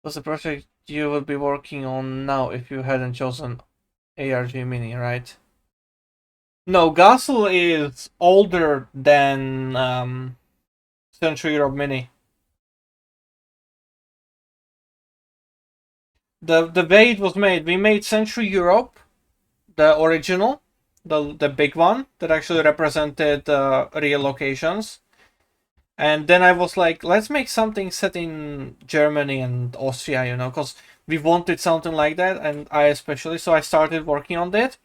Was the project you would be working on now if you hadn't chosen ARG Mini, right? No, Gasol is older than Central Europe Mini. The way it was made, we made Central Europe, the original, the big one that actually represented real locations. And then I was like, let's make something set in Germany and Austria, you know, because we wanted something like that, and I especially. So I started working on that,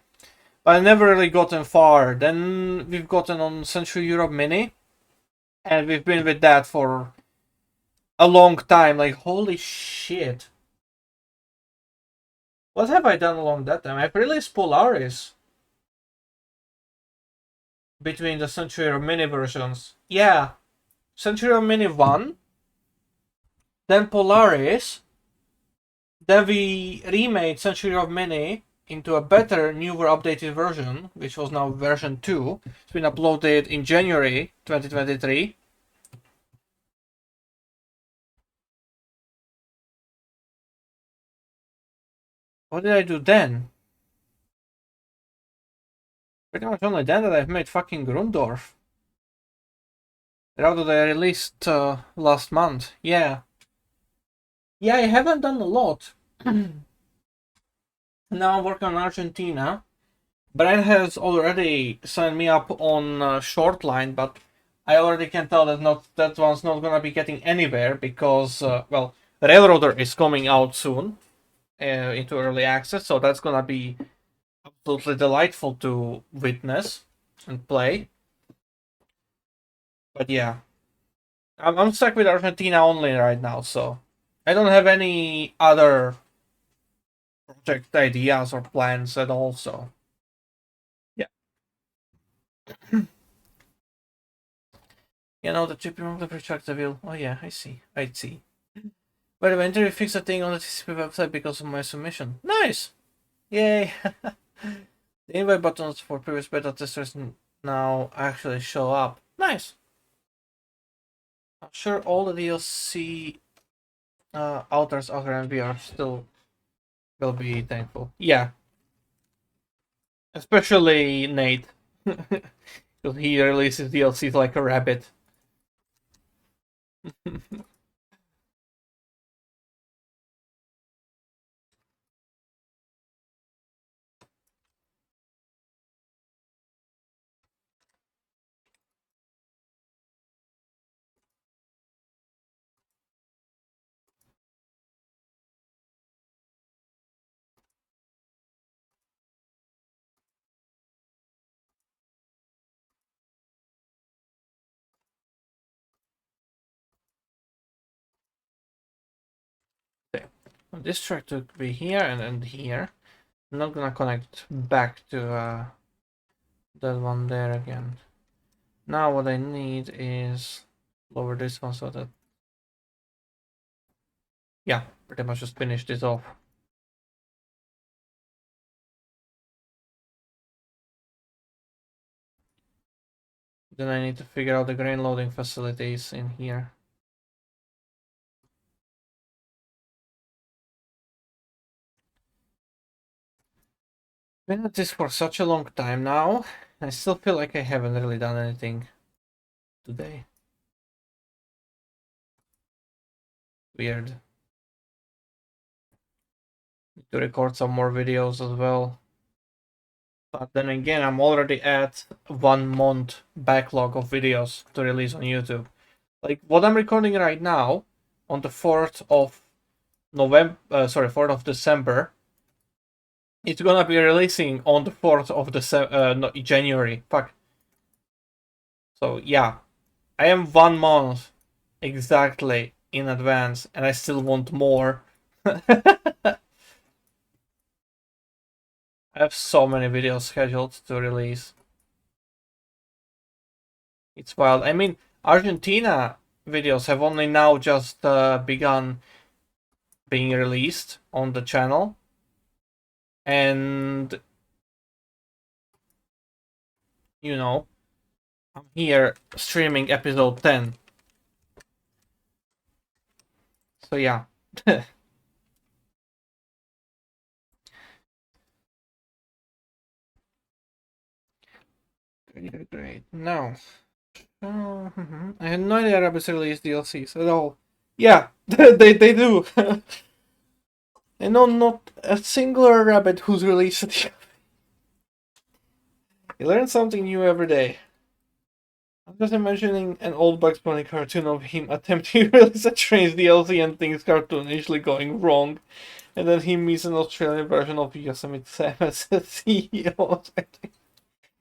but I never really gotten far. Then we've gotten on Central Europe Mini, and we've been with that for a long time. Like, holy shit. What have I done along that time? I've released Polaris between the Century Europe Mini versions. Yeah. Century Europe Mini 1, then Polaris, then we remade Century Europe Mini into a better, newer, updated version, which was now version 2. It's been uploaded in January 2023. What did I do then? Pretty much only then that I've made fucking Grundorf. The route that I released last month. Yeah. Yeah, I haven't done a lot. Now I'm working on Argentina. Brian has already signed me up on short line, but I already can tell that one's not gonna be getting anywhere because well, Railroader is coming out soon. into early access, so that's gonna be absolutely delightful to witness and play. But yeah, I'm stuck with Argentina only right now, so I don't have any other project ideas or plans at all. So yeah, the chip removed the projector wheel. Oh yeah, I see. I see. But eventually fixed a thing on the TCP website because of my submission. Nice! Yay! The invite buttons for previous beta testers now actually show up. Nice! I'm sure all the DLC authors other than VR still will be thankful. Yeah, especially Nate. Because he releases DLCs like a rabbit. Okay. This track to be here and here. I'm not gonna connect back to that one there again. Now what I need is lower this one so that, yeah, pretty much just finish this off. Then I need to figure out the grain loading facilities in here. Been at this for such a long time now. I still feel like I haven't really done anything today. Weird. Need to record some more videos as well. But then again, I'm already at 1 month backlog of videos to release on YouTube. Like what I'm recording right now, on the 4th of November, 4th of December, it's gonna be releasing on the 4th of January. Fuck. So yeah, I am 1 month exactly in advance, and I still want more. I have so many videos scheduled to release. It's wild. I mean, Argentina videos have only now just begun being released on the channel, and I'm here streaming episode 10. So yeah. Great. No. I had no idea rabbits release DLCs at all. Yeah, they do. I know not a singular rabbit who's released it. You learn something new every day. I'm just imagining an old Bugs Bunny cartoon of him attempting to release a strange DLC and things cartoonishly going wrong, and then he meets an Australian version of Yosemite Sam as a CEO.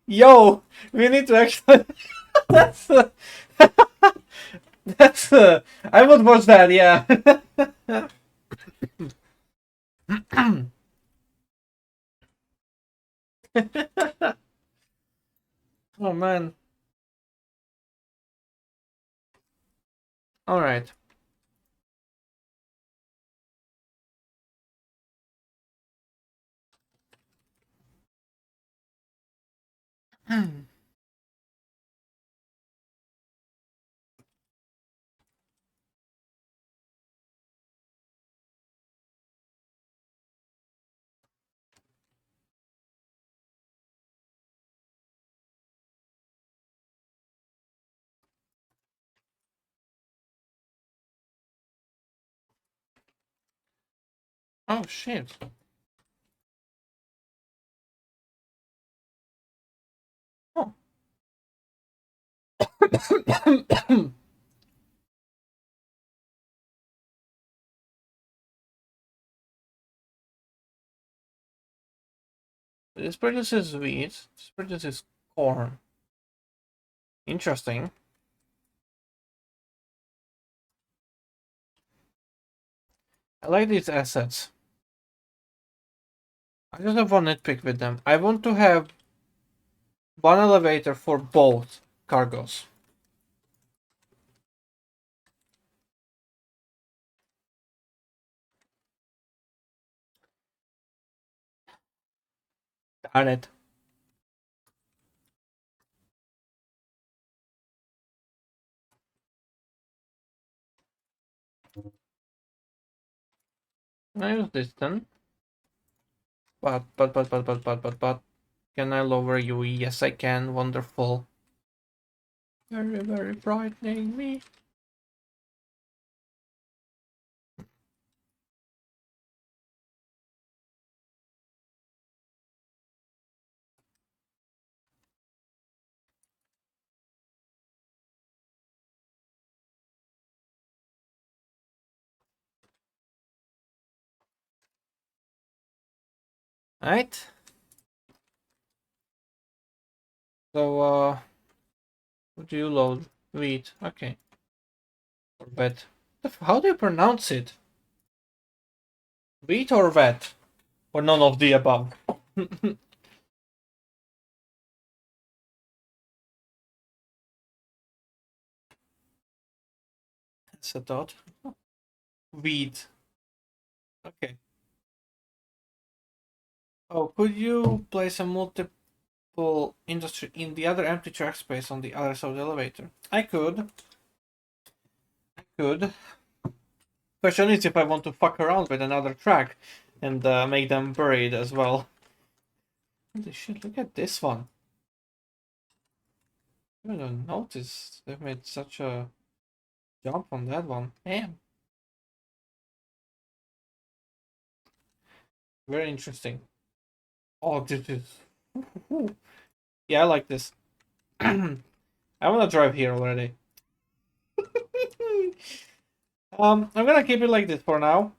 Yo, we need to actually. that's that's I would watch that. Yeah. Oh man. All right. Oh shit. Oh. This produces wheat. This produces corn. Interesting. I like these assets. I just have one nitpick with them. I want to have one elevator for both cargos. Darn it. I use this then. But. Can I lower you? Yes, I can. Wonderful. Very, very frightening me. Alright. So, what do you load? Wheat. Okay. Or vet. How do you pronounce it? Wheat or vet? Or none of the above? That's a thought. Wheat. Okay. Oh, could you place a multiple industry in the other empty track space on the other side of the elevator? I could. Could. Question is if I want to fuck around with another track and make them buried as well. Holy shit, look at this one. I don't notice they've made such a jump on that one. Damn. Very interesting. Oh, this is... Yeah, I like this. I want to drive here already. I'm gonna keep it like this for now.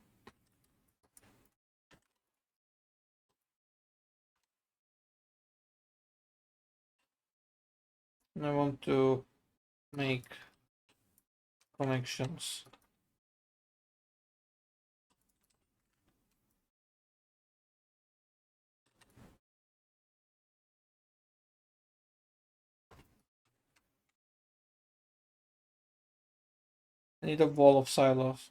I want to make connections. I need a wall of silos.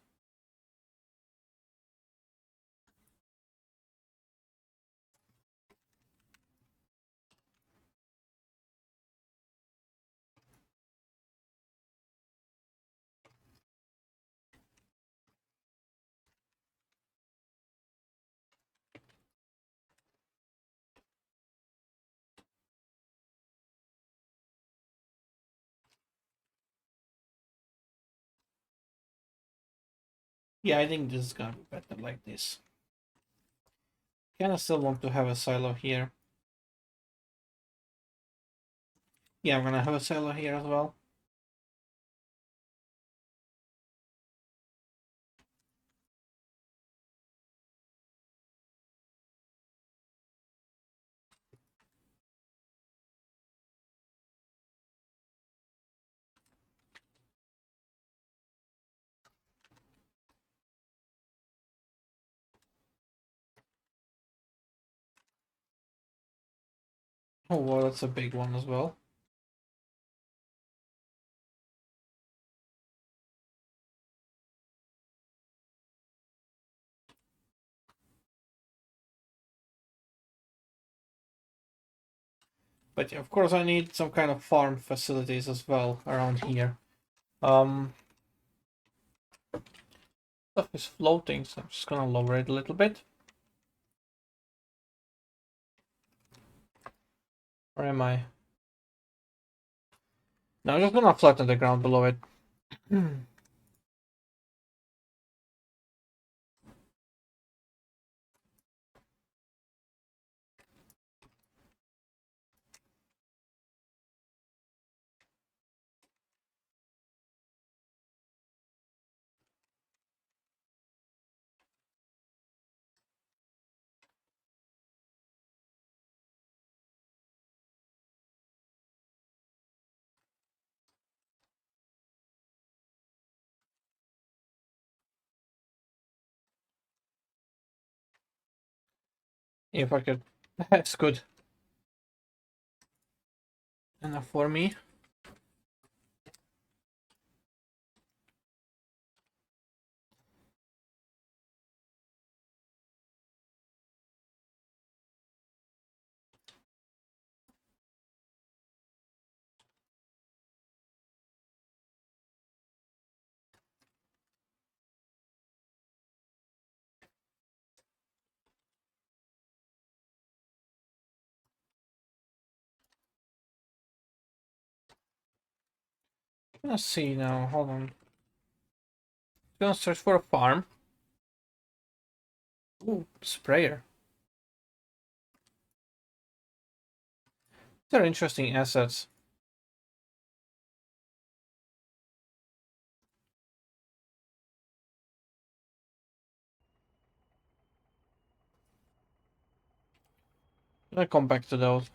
Yeah, I think this is gonna be better like this. Kinda still want to have a silo here. Yeah, I'm gonna have a silo here as well. Oh, well, that's a big one as well. But yeah, of course, I need some kind of farm facilities as well around here. Stuff is floating, so I'm just gonna lower it a little bit. Where am I? No, I'm just gonna flatten the ground below it. If I could. That's good enough for me. Let's see now. Hold on. Gonna search for a farm. Ooh, sprayer. They're interesting assets. I'll come back to those.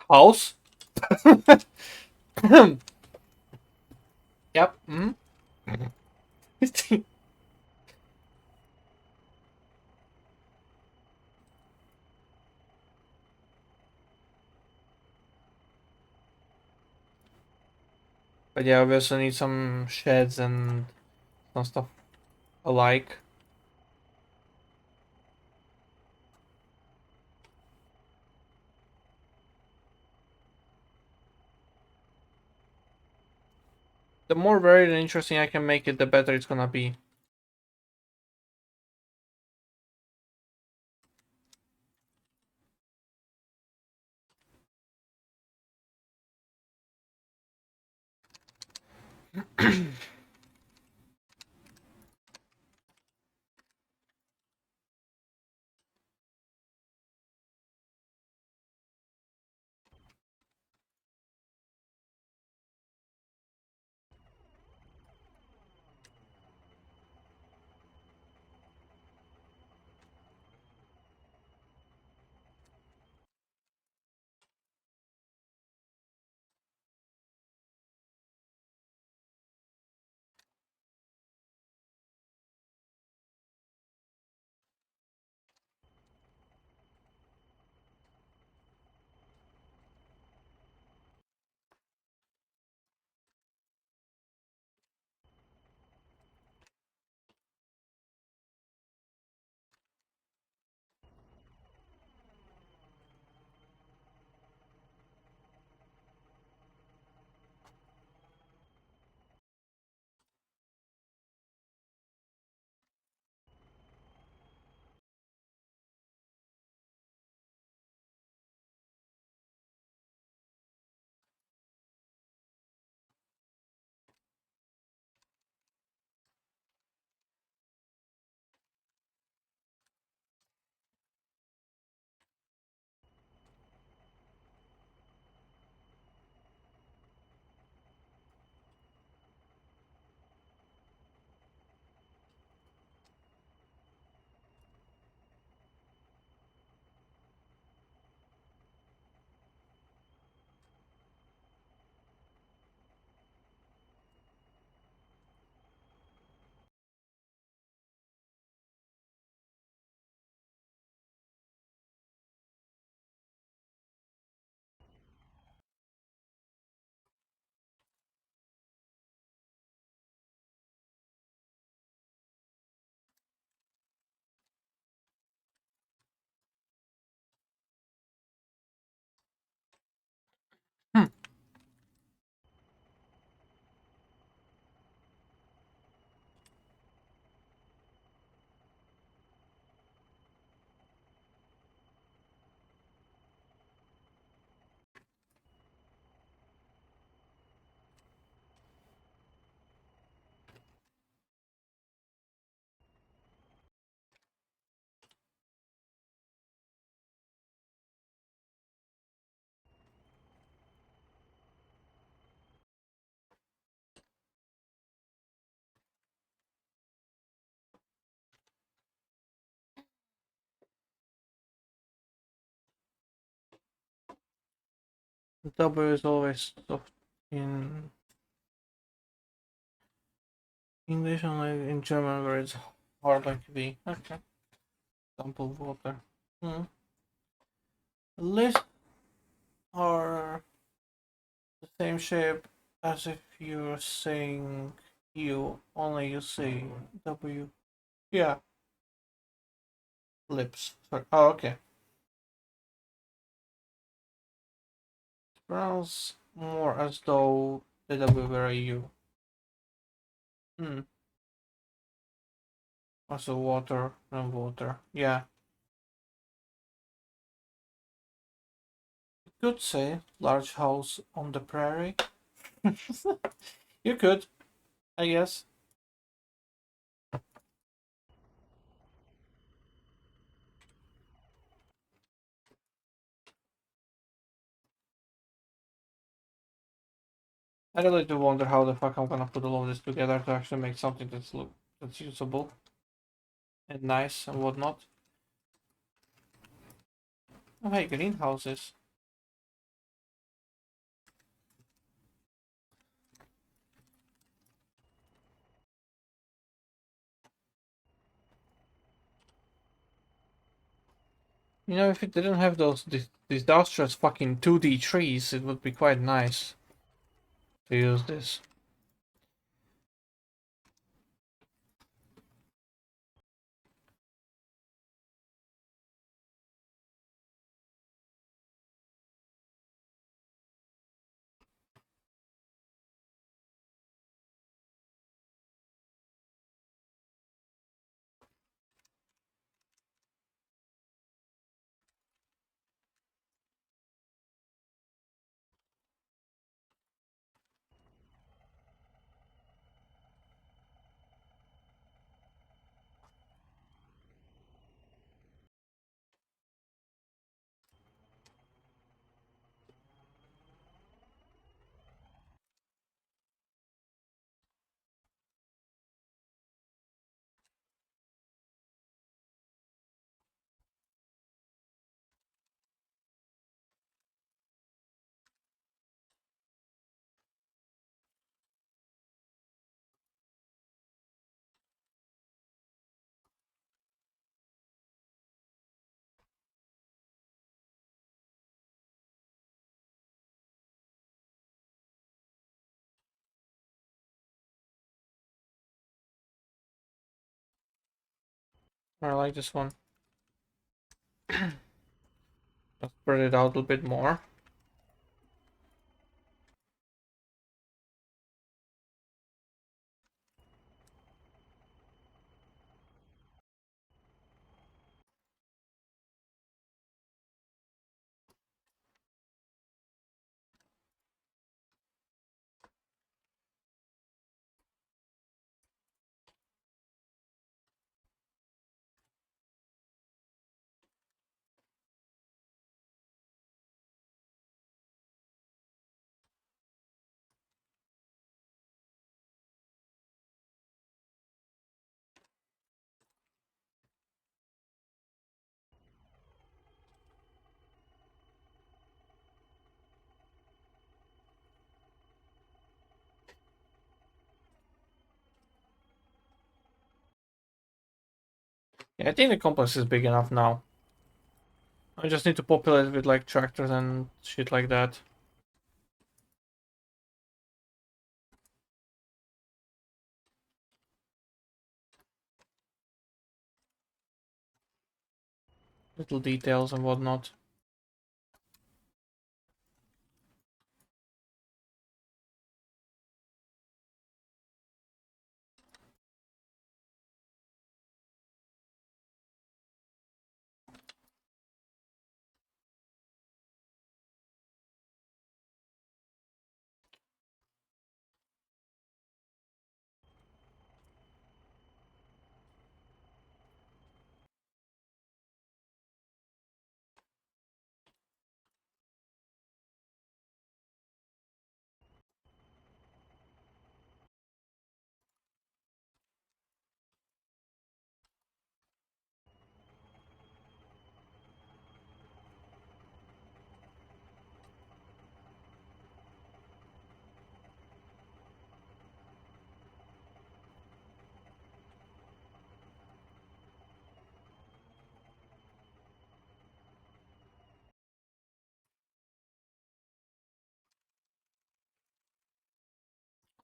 House? Yep. Mm. But yeah, we also need some sheds and some stuff alike. The more varied and interesting I can make it, the better it's gonna be. W is always soft in English, only in German where it's hard like V. Okay. Sample water. Hmm. Lists are the same shape as if you're saying U, only you say W. Yeah. Lips. Sorry. Oh, okay. Pronounce more as though the W were a U. Hmm. Also water and water. Yeah. You could say large house on the prairie. You could, I guess. I really do wonder how the fuck I'm gonna put all of this together to actually make something that's usable and nice and whatnot. Oh hey, greenhouses. You know, if it didn't have these disastrous fucking 2D trees, it would be quite nice to use this. I like this one. Let's spread it out a bit more. Yeah, I think the complex is big enough now. I just need to populate it with like tractors and shit like that. Little details and whatnot.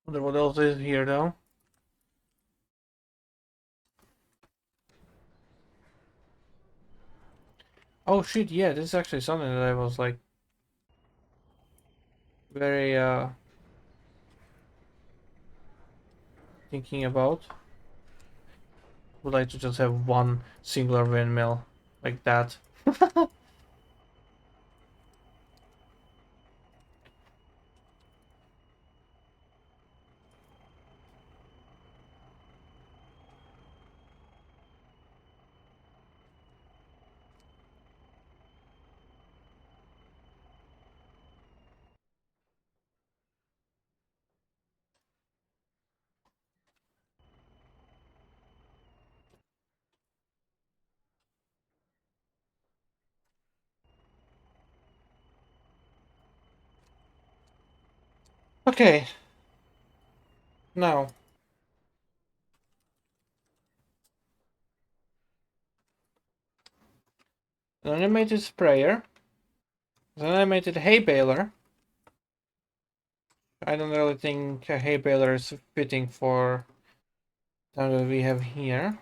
Wonder what else is here though. Oh shit, yeah, this is actually something that I was like very thinking about. Would like to just have one singular windmill like that. Okay, now an animated sprayer, an animated hay baler. I don't really think a hay baler is fitting for that we have here.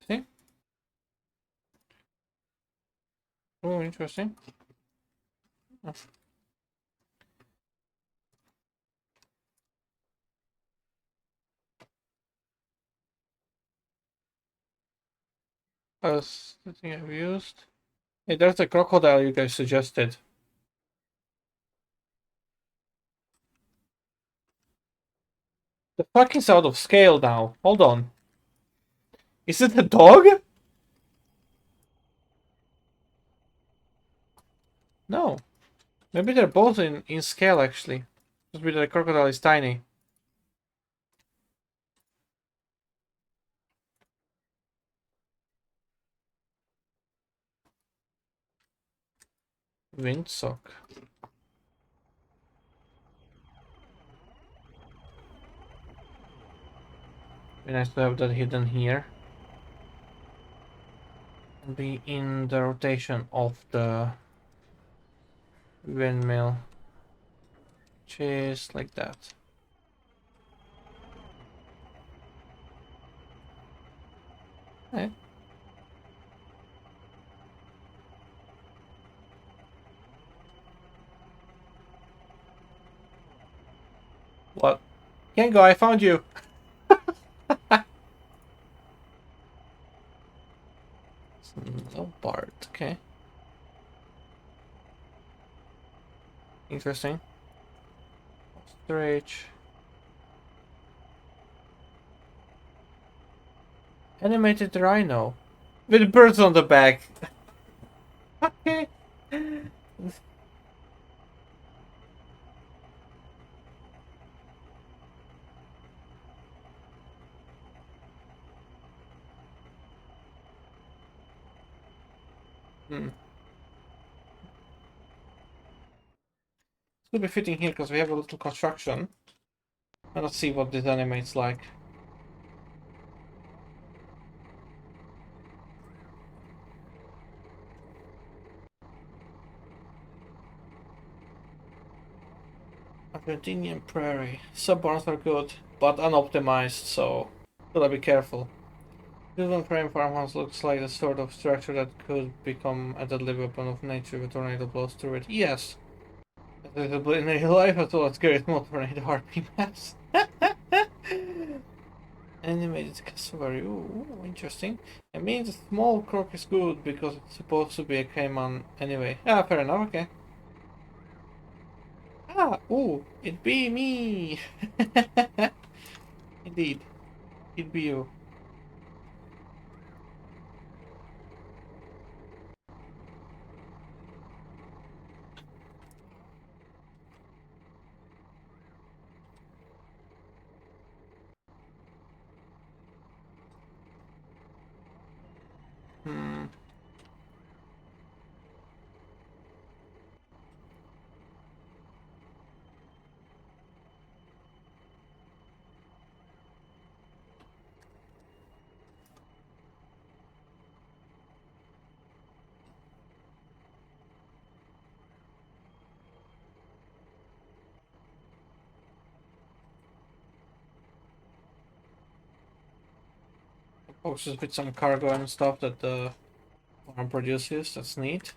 See? Oh, interesting. Oh, that's the thing I've used. Hey, there's a crocodile you guys suggested. The fuck is out of scale now. Hold on. Is it a dog? No. Maybe they're both in scale actually. Just because the crocodile is tiny. Windsock. Be nice to have that hidden here. And be in the rotation of the windmill. Just like that. Hey. What? Kengo, I found you! No part, okay. Interesting. Storage. Animated rhino. With birds on the back. Okay. Hmm. It's gonna be fitting here because we have a little construction. And let's see what this animates like. Argentinian prairie. Subbarns are good, but unoptimized, so gotta be careful. This one frame farmhouse looks like the sort of structure that could become a deadly weapon of nature if a tornado blows through it. Yes. Visible in real life as well as scary small tornado RP maps. Animated cassowary. Ooh, interesting. I mean, the small croc is good because it's supposed to be a caiman anyway. Ah, fair enough, okay. Ah, ooh, it be me! Indeed, it be you. Hmm. boxes with some cargo and stuff that the farm produces. That's neat.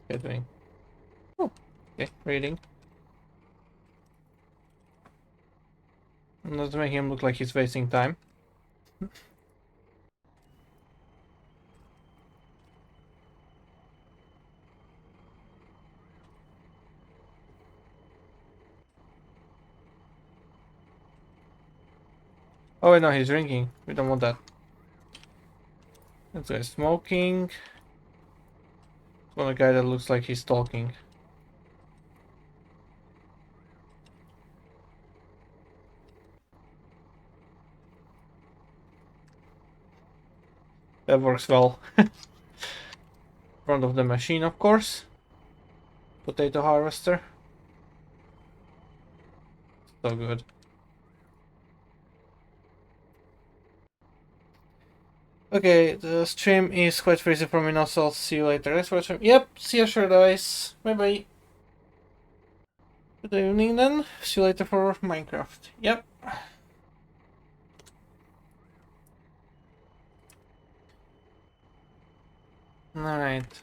What's doing? Oh, okay, reading. Not to make him look like he's wasting time. Oh wait, no, he's drinking. We don't want that. That's guy smoking. One guy that looks like he's talking. That works well. In front of the machine, of course. Potato harvester. So good. Okay, the stream is quite freezing for me now, so I'll see you later. Thanks for watching. Yep, see you, sure, guys. Bye bye. Good evening then. See you later for Minecraft. Yep. Alright.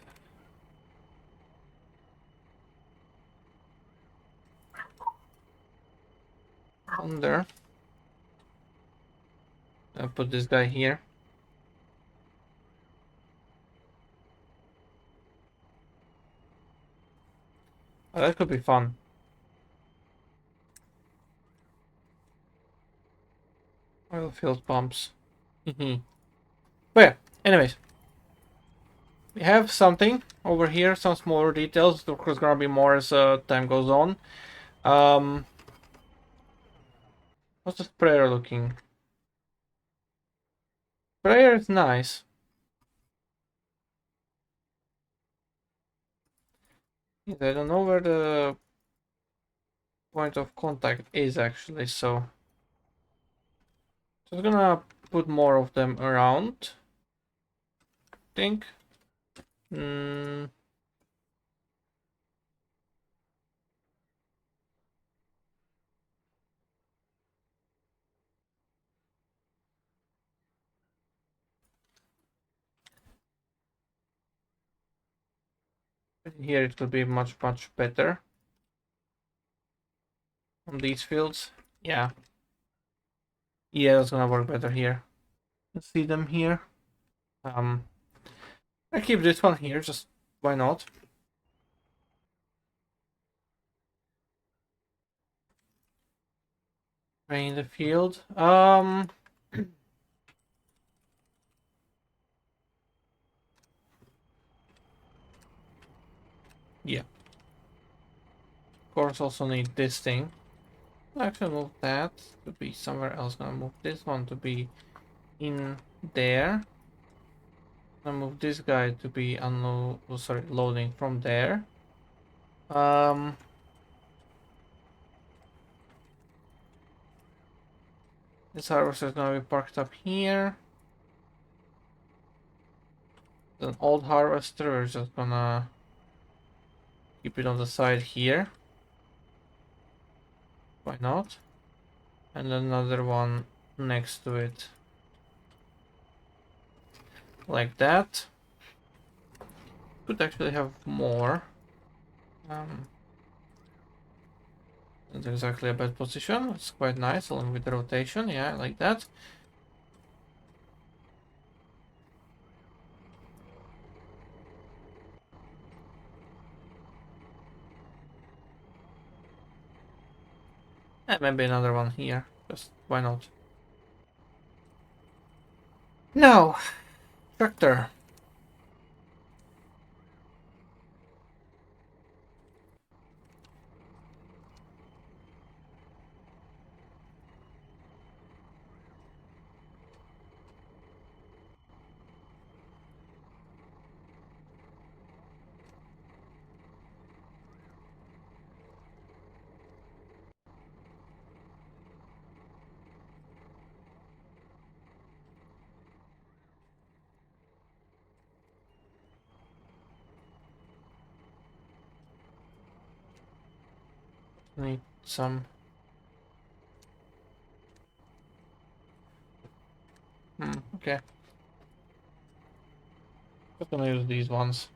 On there. I'll put this guy here. Oh, that could be fun. Oil filled pumps. But yeah, anyways. We have something over here, some smaller details. Of course, gonna be more as time goes on. How's the sprayer looking? Sprayer is nice. I don't know where the point of contact is actually, so just gonna put more of them around. Think. Here it could be much better on these fields. Yeah, that's gonna work better here. Let's see them here. I keep this one here, just why not? Rain the field. Yeah. Of course, also need this thing. I'll actually move that to be somewhere else. Gonna move this one to be in there. Gonna move this guy to be loading from there. This harvester is gonna be parked up here. An old harvester, we're just gonna keep it on the side here. Why not? And another one next to it. like that. Could actually have more. Not exactly a bad position. It's quite nice along with the rotation. Yeah, like that. And maybe another one here. Just why not? No! Tractor. Need some. Okay. Just gonna use these ones.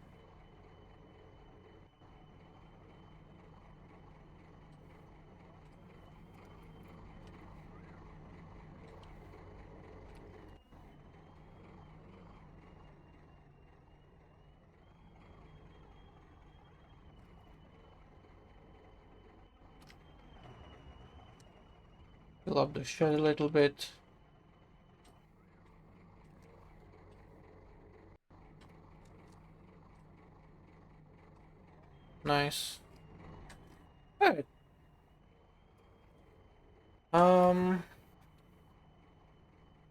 Fill up the shed a little bit. Nice. Alright.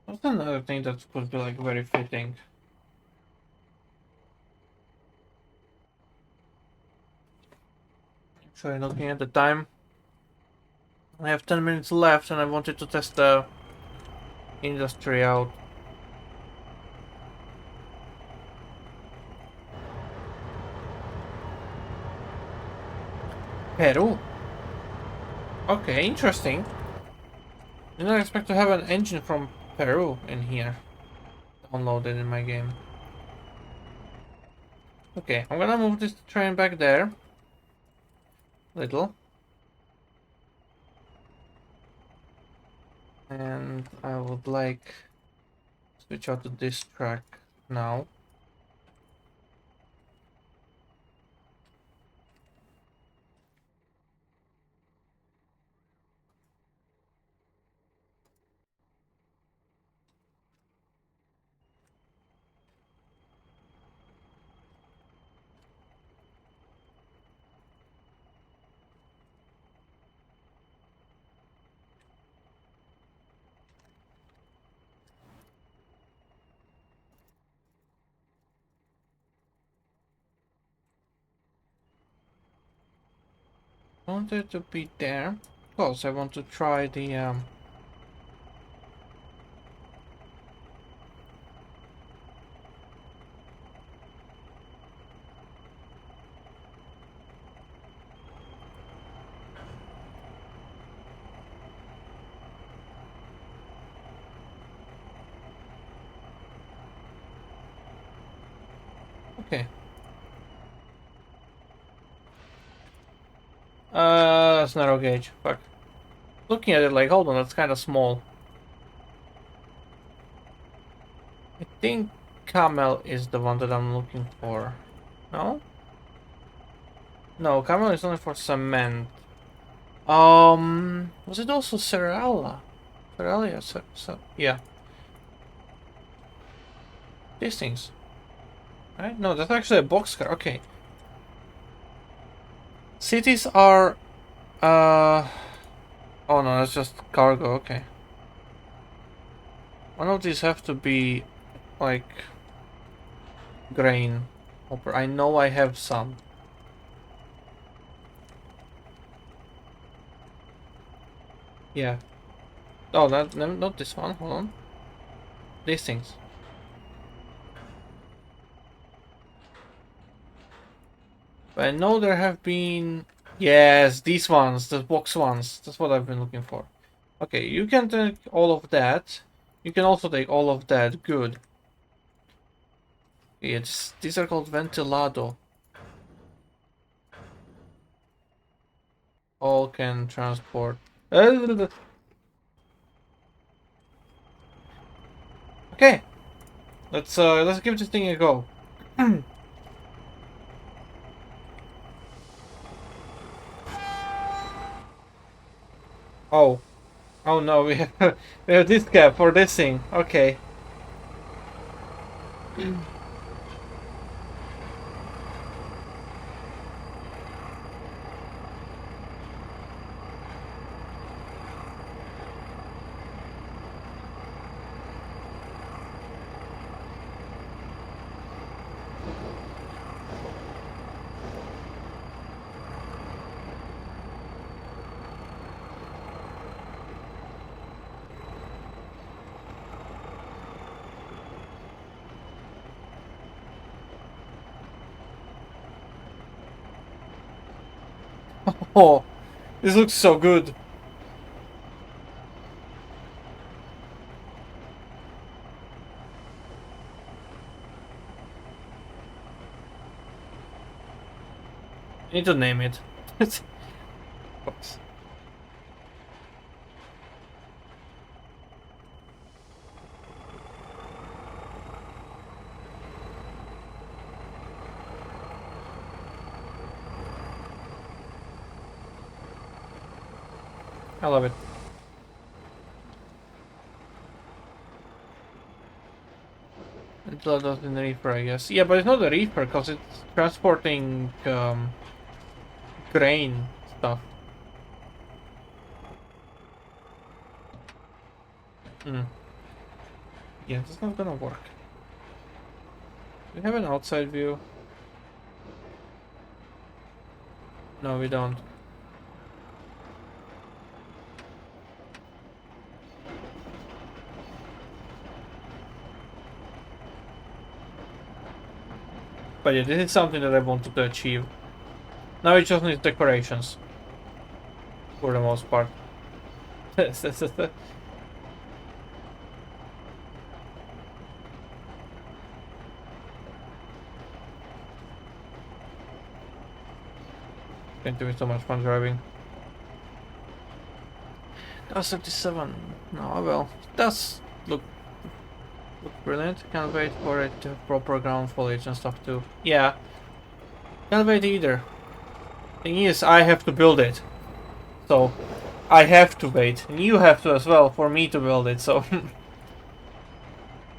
What's another thing that could be like very fitting? Actually, looking at the time, I have 10 minutes left and I wanted to test the industry out. Peru? Okay, interesting. Did not expect to have an engine from Peru in here. Downloaded in my game. Okay, I'm gonna move this train back there. Little. And I would like switch out to this track now. I want it to be there because I want to try the okay. That's narrow gauge. Fuck. Looking at it like, hold on, that's kind of small. I think camel is the one that I'm looking for. No? No, camel is only for cement. Was it also Cerealia? Cerealia, yeah. These things. Right? No, that's actually a boxcar. Okay. Cities are, oh no, that's just cargo. Okay. One of these have to be, like, grain. I know I have some. Yeah. Oh, not this one. Hold on. These things. But I know there have been... Yes, these ones. The box ones. That's what I've been looking for. Okay, you can take all of that. You can also take all of that. Good. These are called ventilado. All can transport. Okay, let's give this thing a go. Oh, oh no, we have we have this cap for this thing. Okay. Oh, this looks so good. I need to name it. Oops. I love it. Until in the reefer, I guess. Yeah, but it's not a reefer because it's transporting grain stuff. Hmm. Yeah, that's not gonna work. Do we have an outside view? No, we don't. But yeah, this is something that I wanted to achieve. Now it just needs decorations. For the most part. Going to be so much fun driving. That's 37. No, well, it does look brilliant. Can't wait for it to have proper ground foliage and stuff too. Yeah, can't wait either. Thing is, I have to build it. So, I have to wait. And you have to as well for me to build it, so...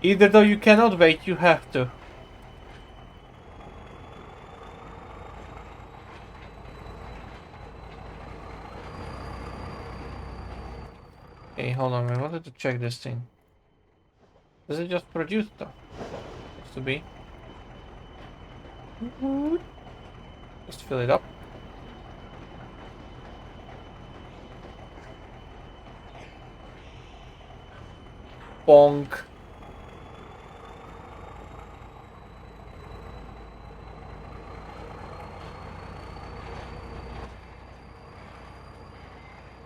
Either though you cannot wait, you have to. Okay, hold on, I wanted to check this thing. Does it just produce stuff? Supposed to be. Just fill it up. Bonk.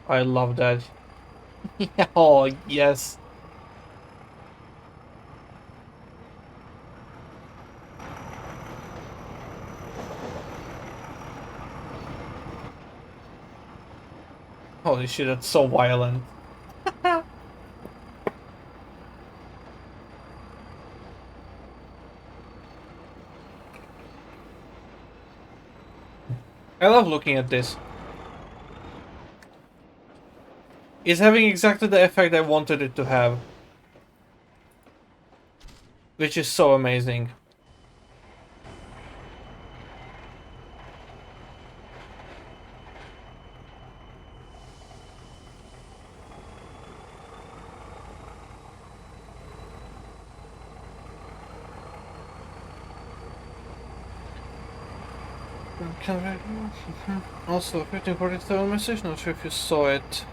I love that. Oh, yes. Holy shit, that's so violent. I love looking at this. It's having exactly the effect I wanted it to have. Which is so amazing. Also, 1547 message, not sure if you saw it.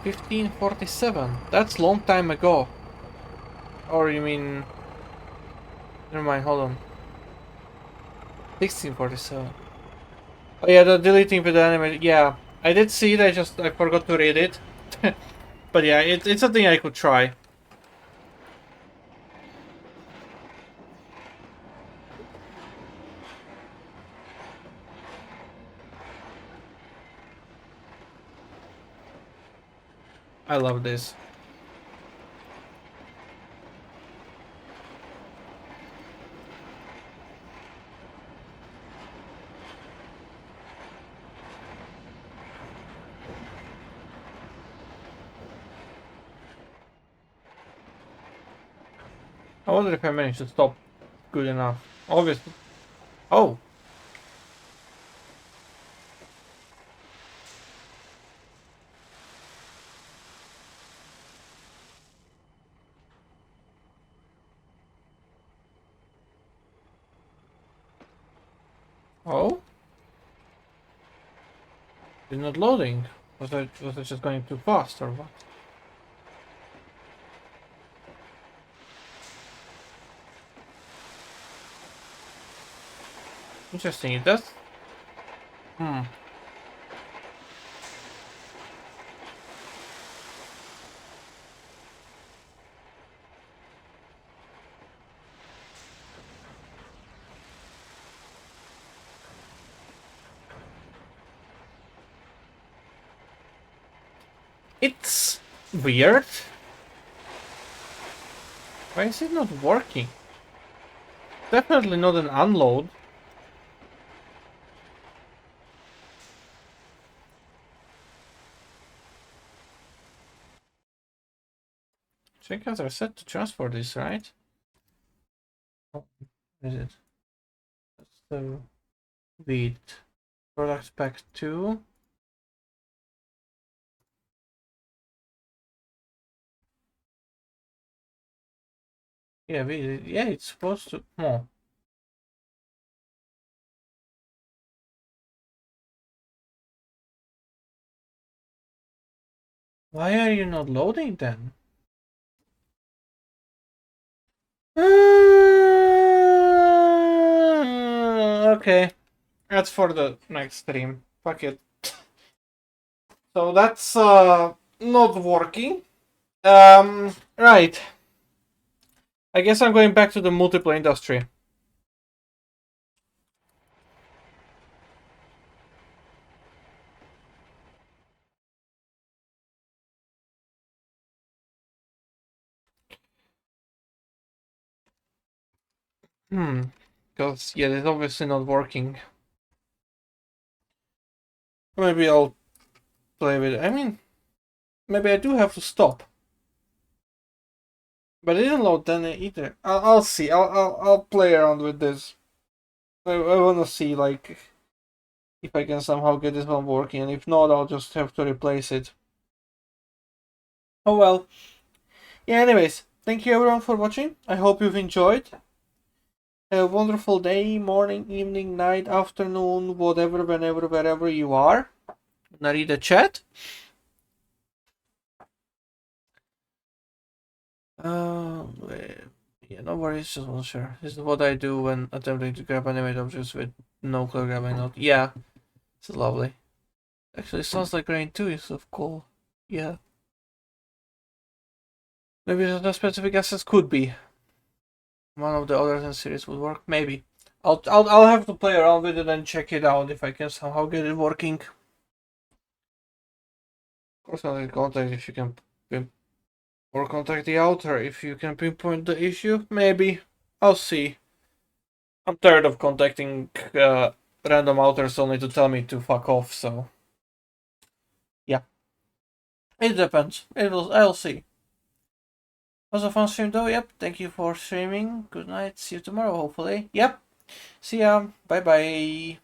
$15.47. That's long time ago. Or you mean... Never mind, hold on. 1647. Oh yeah, the deleting with the anime. Yeah, I did see it, I forgot to read it. But yeah, it's a thing I could try. I love this. I wonder if I managed to stop good enough. Obviously. Oh! Oh? It's not loading. Was I just going too fast or what? Interesting, it does. Hmm. It's weird. Why is it not working? Definitely not an unload. Checkouts are set to transfer this, right? Oh, is it? So, with product pack 2. Yeah, yeah, it's supposed to. Oh. Why are you not loading then? Okay, that's for the next stream. Fuck it. So that's not working. Right. I guess I'm going back to the multiple industry. Because yeah, it's obviously not working. Maybe I'll play with it. I mean, maybe I do have to stop. But it didn't load then either. I'll see. I'll play around with this. I wanna see like if I can somehow get this one working, and if not, I'll just have to replace it. Oh well. Yeah. Anyways, thank you everyone for watching. I hope you've enjoyed. Have a wonderful day, morning, evening, night, afternoon, whatever, whenever, wherever you are. Gonna read the chat. Yeah, no worries, just want to share. This is what I do when attempting to grab animate objects with no clear grabbing node. Yeah, it's lovely. Actually, it sounds like rain too, it's so cool. Yeah. Maybe the specific assets could be. One of the others in series would work, maybe. I'll have to play around with it and check it out if I can somehow get it working. Of course, contact contact if you can or contact the author if you can pinpoint the issue. Maybe. I'll see. I'm tired of contacting random authors only to tell me to fuck off, so yeah. It depends. I'll see. Was a fun stream though, yep. Thank you for streaming. Good night. See you tomorrow, hopefully. Yep. See ya. Bye bye.